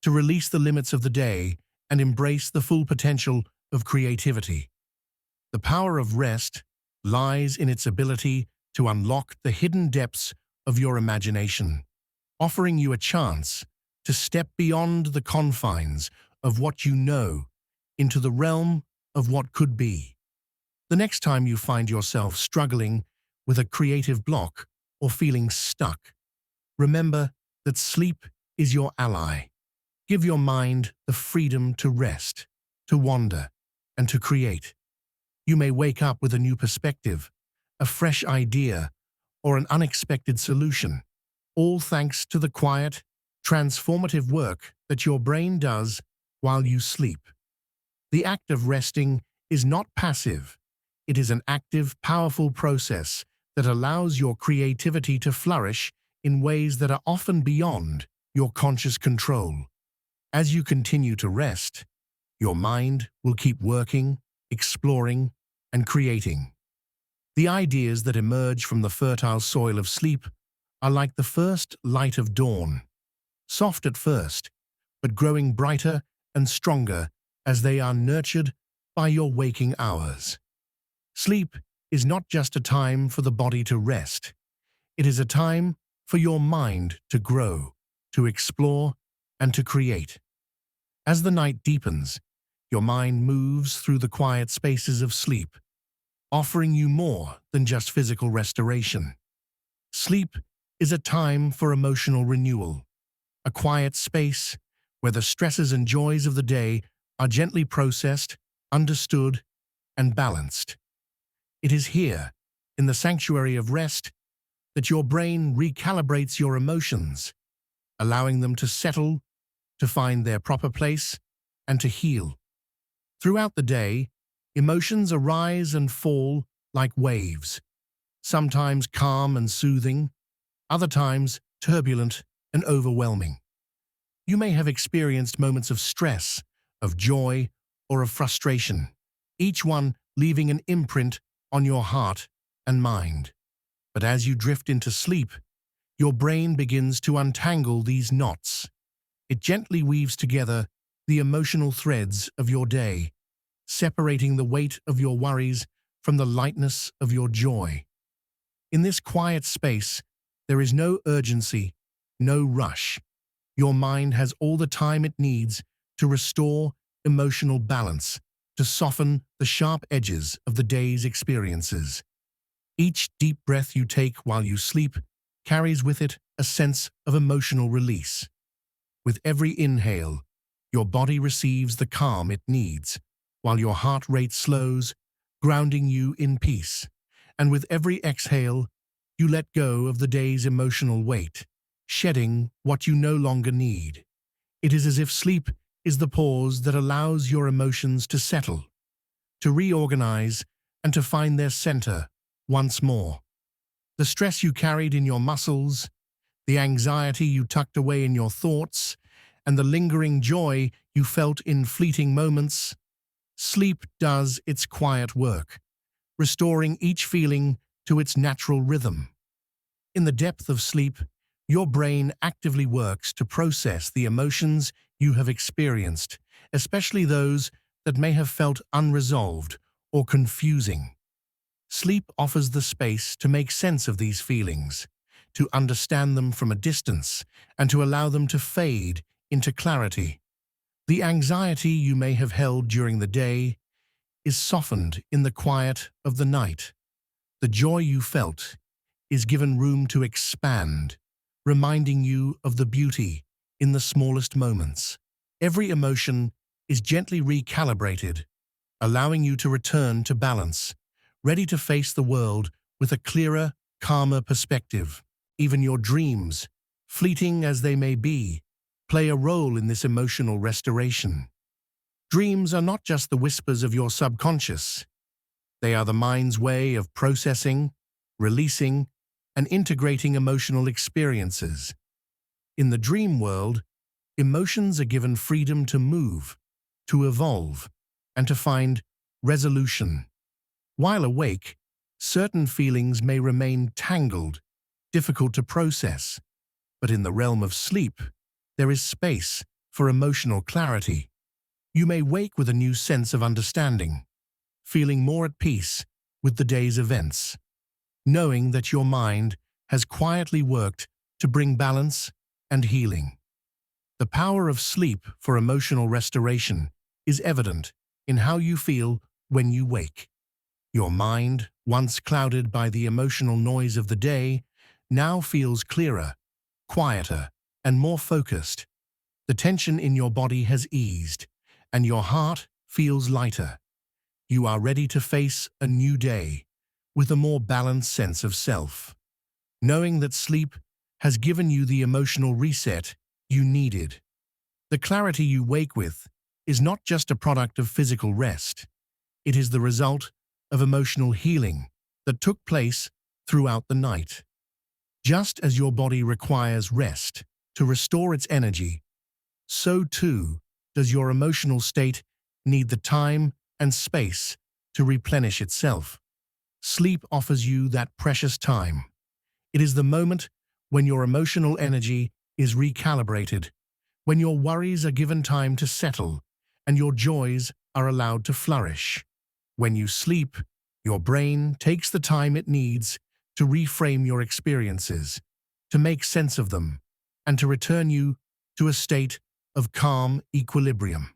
to release the limits of the day and embrace the full potential of creativity. The power of rest lies in its ability to unlock the hidden depths of your imagination, offering you a chance to step beyond the confines of what you know into the realm of what could be. The next time you find yourself struggling with a creative block or feeling stuck, remember that sleep is your ally. Give your mind the freedom to rest, to wander, and to create. You may wake up with a new perspective, a fresh idea, or an unexpected solution, all thanks to the quiet, transformative work that your brain does while you sleep. The act of resting is not passive. It is an active, powerful process that allows your creativity to flourish in ways that are often beyond your conscious control. As you continue to rest, your mind will keep working, exploring, and creating. The ideas that emerge from the fertile soil of sleep are like the first light of dawn, soft at first, but growing brighter and stronger as they are nurtured by your waking hours. Sleep is not just a time for the body to rest. It is a time for your mind to grow, to explore, and to create. As the night deepens, your mind moves through the quiet spaces of sleep, offering you more than just physical restoration. Sleep is a time for emotional renewal, a quiet space where the stresses and joys of the day are gently processed, understood, and balanced. It is here, in the sanctuary of rest, that your brain recalibrates your emotions, allowing them to settle, to find their proper place, and to heal. Throughout the day, emotions arise and fall like waves, sometimes calm and soothing, other times turbulent and overwhelming. You may have experienced moments of stress, of joy, or of frustration, each one leaving an imprint on your heart and mind. But as you drift into sleep, your brain begins to untangle these knots. It gently weaves together the emotional threads of your day, separating the weight of your worries from the lightness of your joy. In this quiet space, there is no urgency, no rush. Your mind has all the time it needs to restore emotional balance, to soften the sharp edges of the day's experiences. Each deep breath you take while you sleep carries with it a sense of emotional release. With every inhale, your body receives the calm it needs, while your heart rate slows, grounding you in peace. And with every exhale, you let go of the day's emotional weight, shedding what you no longer need. It is as if sleep is the pause that allows your emotions to settle, to reorganize, and to find their center once more. The stress you carried in your muscles, the anxiety you tucked away in your thoughts, and the lingering joy you felt in fleeting moments, sleep does its quiet work, restoring each feeling to its natural rhythm. In the depth of sleep, your brain actively works to process the emotions you have experienced, especially those that may have felt unresolved or confusing. Sleep offers the space to make sense of these feelings, to understand them from a distance, and to allow them to fade into clarity. The anxiety you may have held during the day is softened in the quiet of the night. The joy you felt is given room to expand, reminding you of the beauty in the smallest moments. Every emotion is gently recalibrated, allowing you to return to balance, ready to face the world with a clearer, calmer perspective. Even your dreams, fleeting as they may be, play a role in this emotional restoration. Dreams are not just the whispers of your subconscious. They are the mind's way of processing, releasing, and integrating emotional experiences. In the dream world, emotions are given freedom to move, to evolve, and to find resolution. While awake, certain feelings may remain tangled, difficult to process, but in the realm of sleep, there is space for emotional clarity. You may wake with a new sense of understanding, feeling more at peace with the day's events, knowing that your mind has quietly worked to bring balance and healing. The power of sleep for emotional restoration is evident in how you feel when you wake. Your mind, once clouded by the emotional noise of the day, now feels clearer, quieter, and more focused. The tension in your body has eased, and your heart feels lighter. You are ready to face a new day with a more balanced sense of self, knowing that sleep has given you the emotional reset you needed. The clarity you wake with is not just a product of physical rest. It is the result of emotional healing that took place throughout the night. Just as your body requires rest to restore its energy, so too does your emotional state need the time and space to replenish itself. Sleep offers you that precious time. It is the moment when your emotional energy is recalibrated, when your worries are given time to settle, and your joys are allowed to flourish. When you sleep, your brain takes the time it needs to reframe your experiences, to make sense of them, and to return you to a state of calm equilibrium.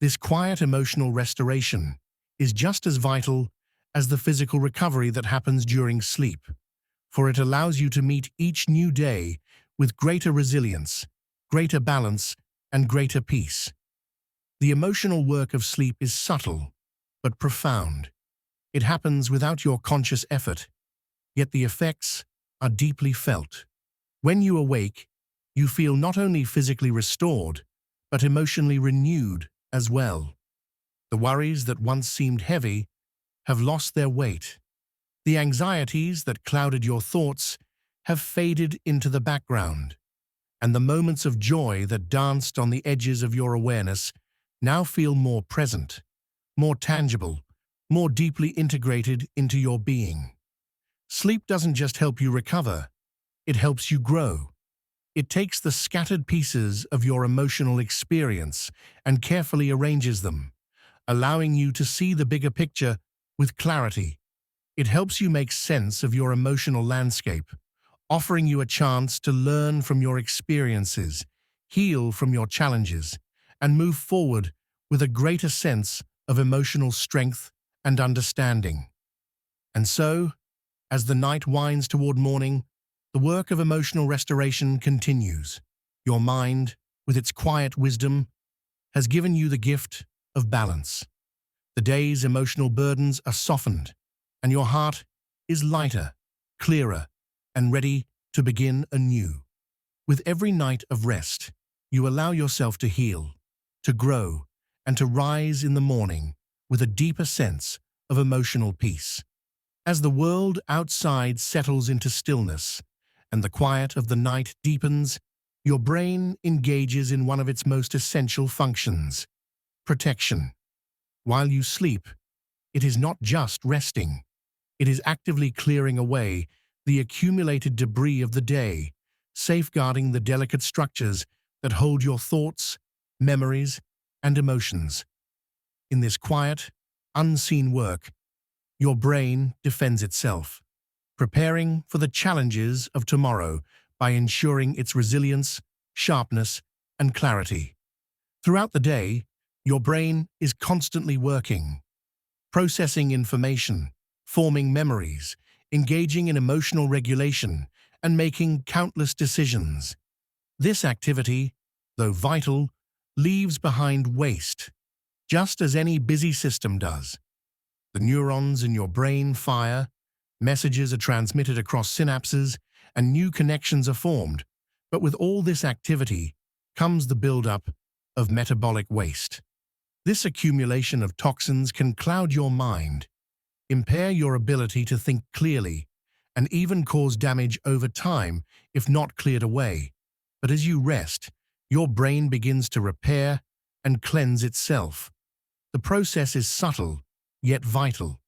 This quiet emotional restoration is just as vital as the physical recovery that happens during sleep, for it allows you to meet each new day with greater resilience, greater balance, and greater peace. The emotional work of sleep is subtle, but profound. It happens without your conscious effort, yet the effects are deeply felt. When you awake, you feel not only physically restored, but emotionally renewed as well. The worries that once seemed heavy have lost their weight. The anxieties that clouded your thoughts have faded into the background, and the moments of joy that danced on the edges of your awareness now feel more present, more tangible, more deeply integrated into your being. Sleep doesn't just help you recover, it helps you grow. It takes the scattered pieces of your emotional experience and carefully arranges them, allowing you to see the bigger picture with clarity. It helps you make sense of your emotional landscape, offering you a chance to learn from your experiences, heal from your challenges, and move forward with a greater sense of emotional strength and understanding. And so, as the night winds toward morning, the work of emotional restoration continues. Your mind, with its quiet wisdom, has given you the gift of balance. The day's emotional burdens are softened, and your heart is lighter, clearer, and ready to begin anew. With every night of rest, you allow yourself to heal, to grow, and to rise in the morning with a deeper sense of emotional peace. As the world outside settles into stillness and the quiet of the night deepens, your brain engages in one of its most essential functions: protection. While you sleep, it is not just resting. It is actively clearing away the accumulated debris of the day, safeguarding the delicate structures that hold your thoughts, memories, and emotions. In this quiet, unseen work, your brain defends itself, preparing for the challenges of tomorrow by ensuring its resilience, sharpness, and clarity. Throughout the day, your brain is constantly working, processing information, forming memories, engaging in emotional regulation, and making countless decisions. This activity, though vital, leaves behind waste, just as any busy system does. The neurons in your brain fire, messages are transmitted across synapses, and new connections are formed. But with all this activity comes the buildup of metabolic waste. This accumulation of toxins can cloud your mind, impair your ability to think clearly, and even cause damage over time if not cleared away. But as you rest, your brain begins to repair and cleanse itself. The process is subtle, yet vital.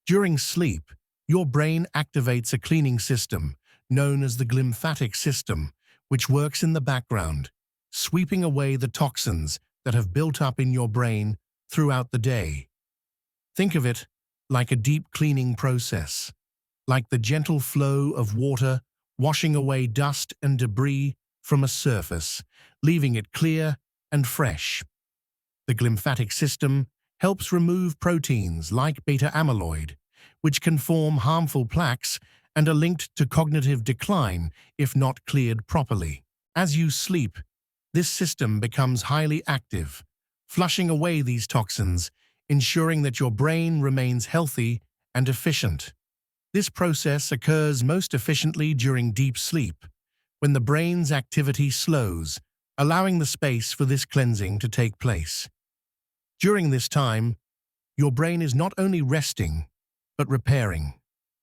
During sleep, your brain activates a cleaning system known as the glymphatic system, which works in the background, sweeping away the toxins that have built up in your brain throughout the day. Think of it like a deep cleaning process, like the gentle flow of water washing away dust and debris from a surface, leaving it clear and fresh. The glymphatic system helps remove proteins like beta-amyloid, which can form harmful plaques and are linked to cognitive decline if not cleared properly. As you sleep, this system becomes highly active, flushing away these toxins, ensuring that your brain remains healthy and efficient. This process occurs most efficiently during deep sleep, when the brain's activity slows, allowing the space for this cleansing to take place. During this time, your brain is not only resting, but repairing.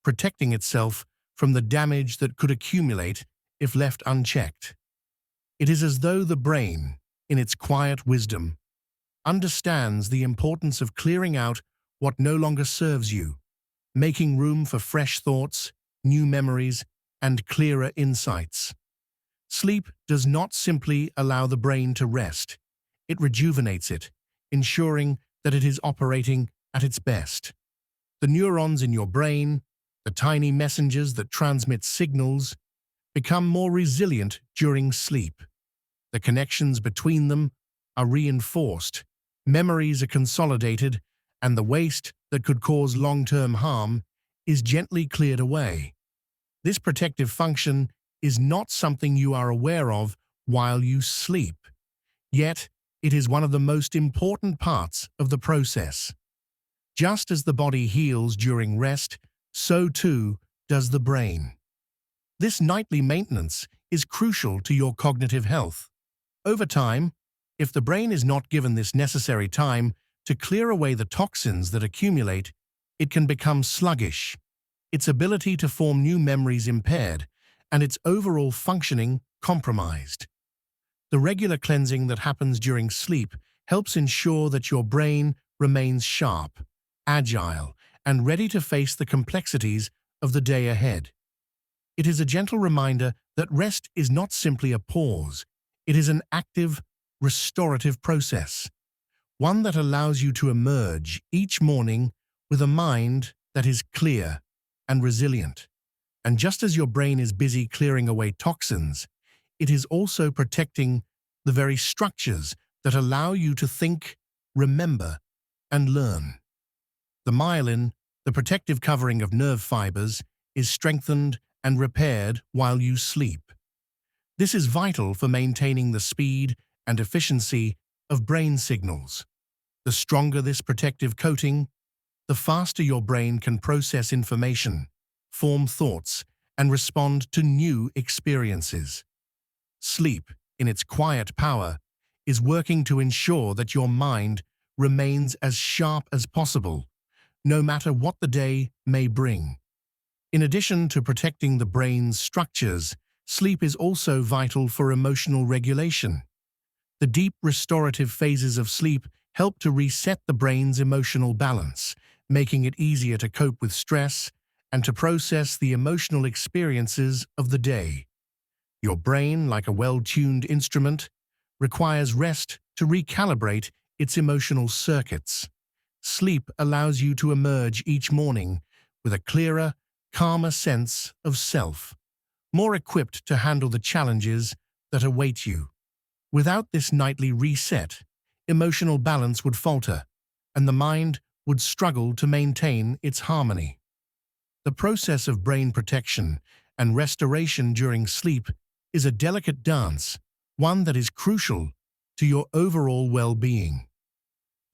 protecting itself from the damage that could accumulate if left unchecked. It is as though the brain, in its quiet wisdom, understands the importance of clearing out what no longer serves you, making room for fresh thoughts, new memories, and clearer insights. Sleep does not simply allow the brain to rest, it rejuvenates it, ensuring that it is operating at its best. The neurons in your brain, the tiny messengers that transmit signals, become more resilient during sleep. The connections between them are reinforced, memories are consolidated, and the waste that could cause long-term harm is gently cleared away. This protective function is not something you are aware of while you sleep, yet it is one of the most important parts of the process. Just as the body heals during rest, so too does the brain. This nightly maintenance is crucial to your cognitive health. Over time, if the brain is not given this necessary time to clear away the toxins that accumulate, it can become sluggish, its ability to form new memories impaired, and its overall functioning compromised. The regular cleansing that happens during sleep helps ensure that your brain remains sharp, agile, and ready to face the complexities of the day ahead. It is a gentle reminder that rest is not simply a pause, it is an active, restorative process, one that allows you to emerge each morning with a mind that is clear and resilient. And just as your brain is busy clearing away toxins, it is also protecting the very structures that allow you to think, remember, and learn. The myelin, the protective covering of nerve fibers, is strengthened and repaired while you sleep. This is vital for maintaining the speed and efficiency of brain signals. The stronger this protective coating, the faster your brain can process information, form thoughts, and respond to new experiences. Sleep, in its quiet power, is working to ensure that your mind remains as sharp as possible, no matter what the day may bring. In addition to protecting the brain's structures, sleep is also vital for emotional regulation. The deep restorative phases of sleep help to reset the brain's emotional balance, making it easier to cope with stress and to process the emotional experiences of the day. Your brain, like a well-tuned instrument, requires rest to recalibrate its emotional circuits. Sleep allows you to emerge each morning with a clearer, calmer sense of self, more equipped to handle the challenges that await you. Without this nightly reset, emotional balance would falter, and the mind would struggle to maintain its harmony. The process of brain protection and restoration during sleep is a delicate dance, one that is crucial to your overall well-being.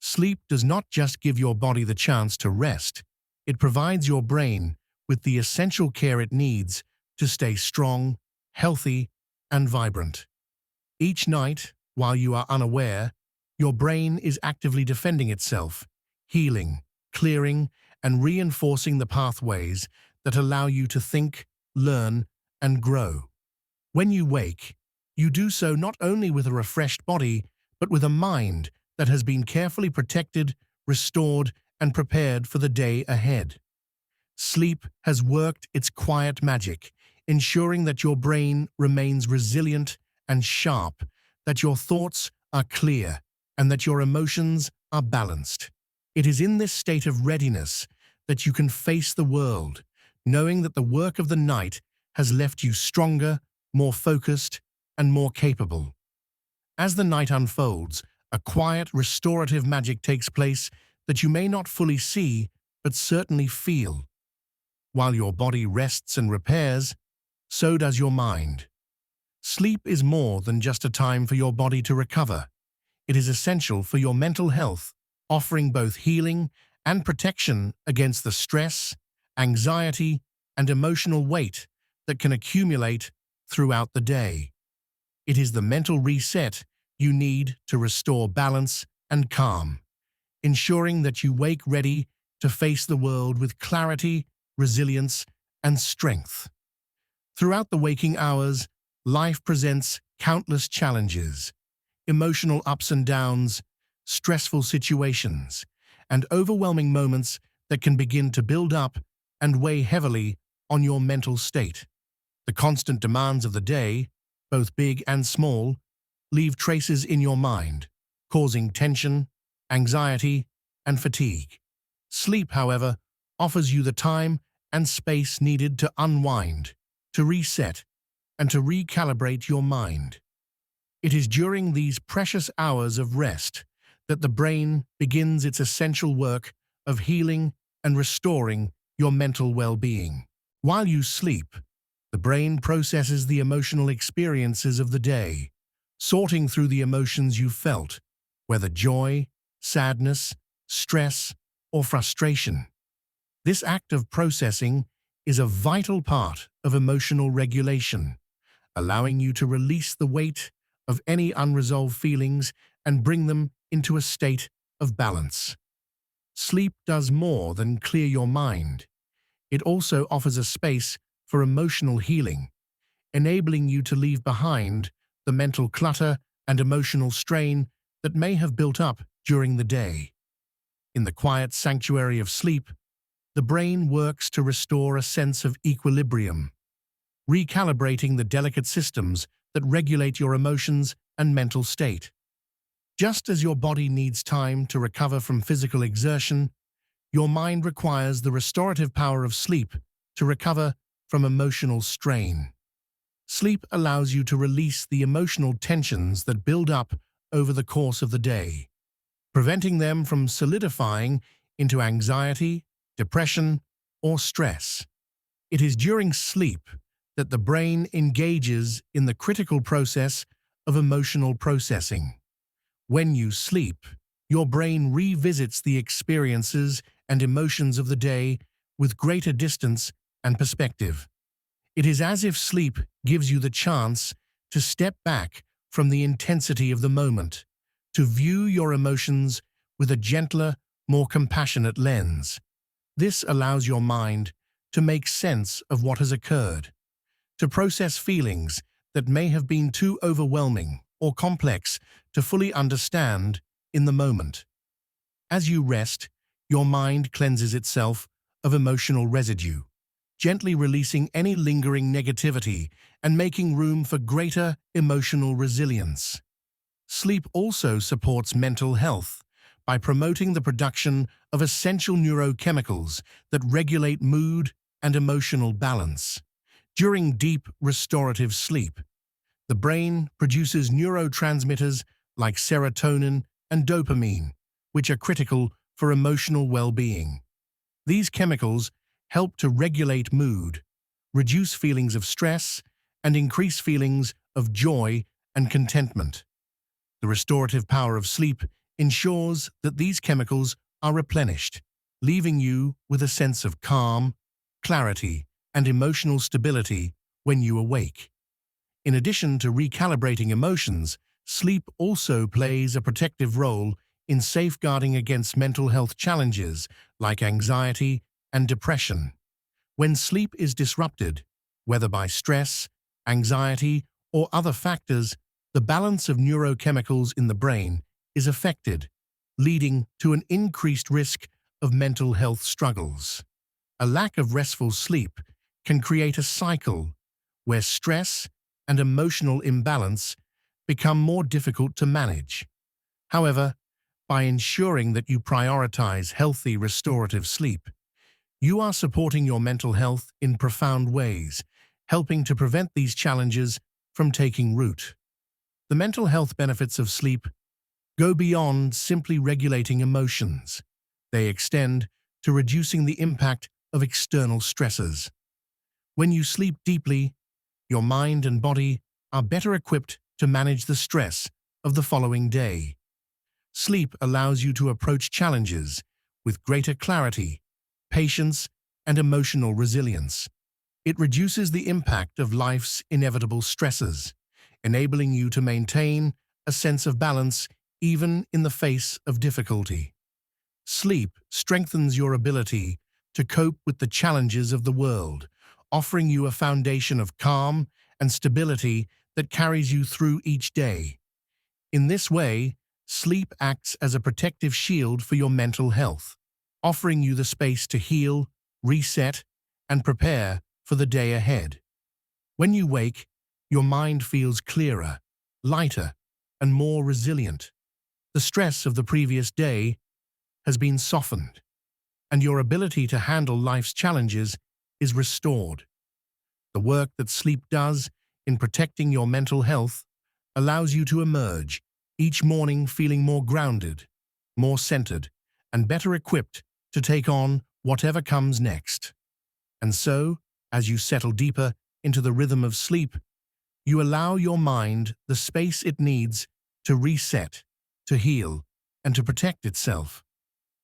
Sleep does not just give your body the chance to rest, it provides your brain with the essential care it needs to stay strong, healthy, and vibrant. Each night, while you are unaware, your brain is actively defending itself, healing, clearing, and reinforcing the pathways that allow you to think, learn, and grow. When you wake, you do so not only with a refreshed body, but with a mind that has been carefully protected, restored, and prepared for the day ahead. Sleep has worked its quiet magic, ensuring that your brain remains resilient and sharp, that your thoughts are clear, and that your emotions are balanced. It is in this state of readiness that you can face the world, knowing that the work of the night has left you stronger, more focused, and more capable. As the night unfolds, a quiet, restorative magic takes place that you may not fully see, but certainly feel. While your body rests and repairs, so does your mind. Sleep is more than just a time for your body to recover. It is essential for your mental health, offering both healing and protection against the stress, anxiety, and emotional weight that can accumulate throughout the day. It is the mental reset you need to restore balance and calm, ensuring that you wake ready to face the world with clarity resilience, and strength. Throughout the waking hours, life presents countless challenges, emotional ups and downs, stressful situations, and overwhelming moments that can begin to build up and weigh heavily on your mental state. The constant demands of the day, both big and small, leave traces in your mind, causing tension, anxiety, and fatigue. Sleep, however, offers you the time and space needed to unwind, to reset, and to recalibrate your mind. It is during these precious hours of rest that the brain begins its essential work of healing and restoring your mental well-being. While you sleep, the brain processes the emotional experiences of the day, sorting through the emotions you felt, whether joy, sadness, stress, or frustration. This act of processing is a vital part of emotional regulation, allowing you to release the weight of any unresolved feelings and bring them into a state of balance. Sleep does more than clear your mind. It also offers a space for emotional healing, enabling you to leave behind the mental clutter and emotional strain that may have built up during the day. In the quiet sanctuary of sleep, the brain works to restore a sense of equilibrium, recalibrating the delicate systems that regulate your emotions and mental state. Just as your body needs time to recover from physical exertion, your mind requires the restorative power of sleep to recover from emotional strain. Sleep allows you to release the emotional tensions that build up over the course of the day, preventing them from solidifying into anxiety, depression, or stress. It is during sleep that the brain engages in the critical process of emotional processing. When you sleep, your brain revisits the experiences and emotions of the day with greater distance and perspective. It is as if sleep gives you the chance to step back from the intensity of the moment, to view your emotions with a gentler, more compassionate lens. This allows your mind to make sense of what has occurred, to process feelings that may have been too overwhelming or complex to fully understand in the moment. As you rest, your mind cleanses itself of emotional residue, gently releasing any lingering negativity and making room for greater emotional resilience. Sleep also supports mental health by promoting the production of essential neurochemicals that regulate mood and emotional balance. During deep, restorative sleep, the brain produces neurotransmitters like serotonin and dopamine, which are critical for emotional well-being. These chemicals help to regulate mood, reduce feelings of stress, and increase feelings of joy and contentment. The restorative power of sleep ensures that these chemicals are replenished, leaving you with a sense of calm, clarity, and emotional stability when you awake. In addition to recalibrating emotions, sleep also plays a protective role in safeguarding against mental health challenges like anxiety and depression. When sleep is disrupted, whether by stress, anxiety, or other factors, the balance of neurochemicals in the brain is affected, leading to an increased risk of mental health struggles. A lack of restful sleep can create a cycle where stress and emotional imbalance become more difficult to manage. However, by ensuring that you prioritize healthy, restorative sleep, you are supporting your mental health in profound ways, helping to prevent these challenges from taking root. The mental health benefits of sleep go beyond simply regulating emotions. They extend to reducing the impact of external stresses. When you sleep deeply, your mind and body are better equipped to manage the stress of the following day. Sleep allows you to approach challenges with greater clarity, patience, and emotional resilience. It reduces the impact of life's inevitable stresses, enabling you to maintain a sense of balance even in the face of difficulty. Sleep strengthens your ability to cope with the challenges of the world, offering you a foundation of calm and stability that carries you through each day. In this way, sleep acts as a protective shield for your mental health, offering you the space to heal, reset, and prepare for the day ahead. When you wake, your mind feels clearer, lighter, and more resilient. The stress of the previous day has been softened, and your ability to handle life's challenges is restored. The work that sleep does in protecting your mental health allows you to emerge each morning feeling more grounded, more centered, and better equipped to take on whatever comes next. And so, as you settle deeper into the rhythm of sleep, you allow your mind the space it needs to reset, to heal, and to protect itself.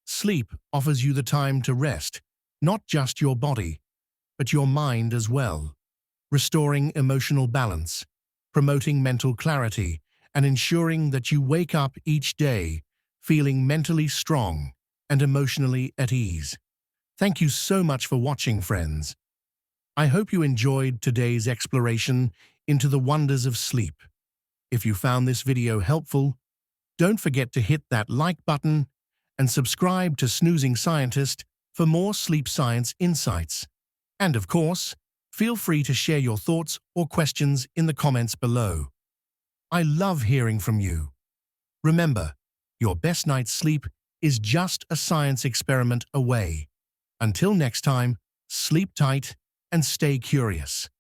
Sleep offers you the time to rest, not just your body, but your mind as well, restoring emotional balance, promoting mental clarity, and ensuring that you wake up each day feeling mentally strong and emotionally at ease. Thank you so much for watching, friends. I hope you enjoyed today's exploration into the wonders of sleep. If you found this video helpful, don't forget to hit that like button and subscribe to Snoozing Scientist for more sleep science insights. And of course, feel free to share your thoughts or questions in the comments below. I love hearing from you. Remember, your best night's sleep is just a science experiment away. Until next time, sleep tight and stay curious.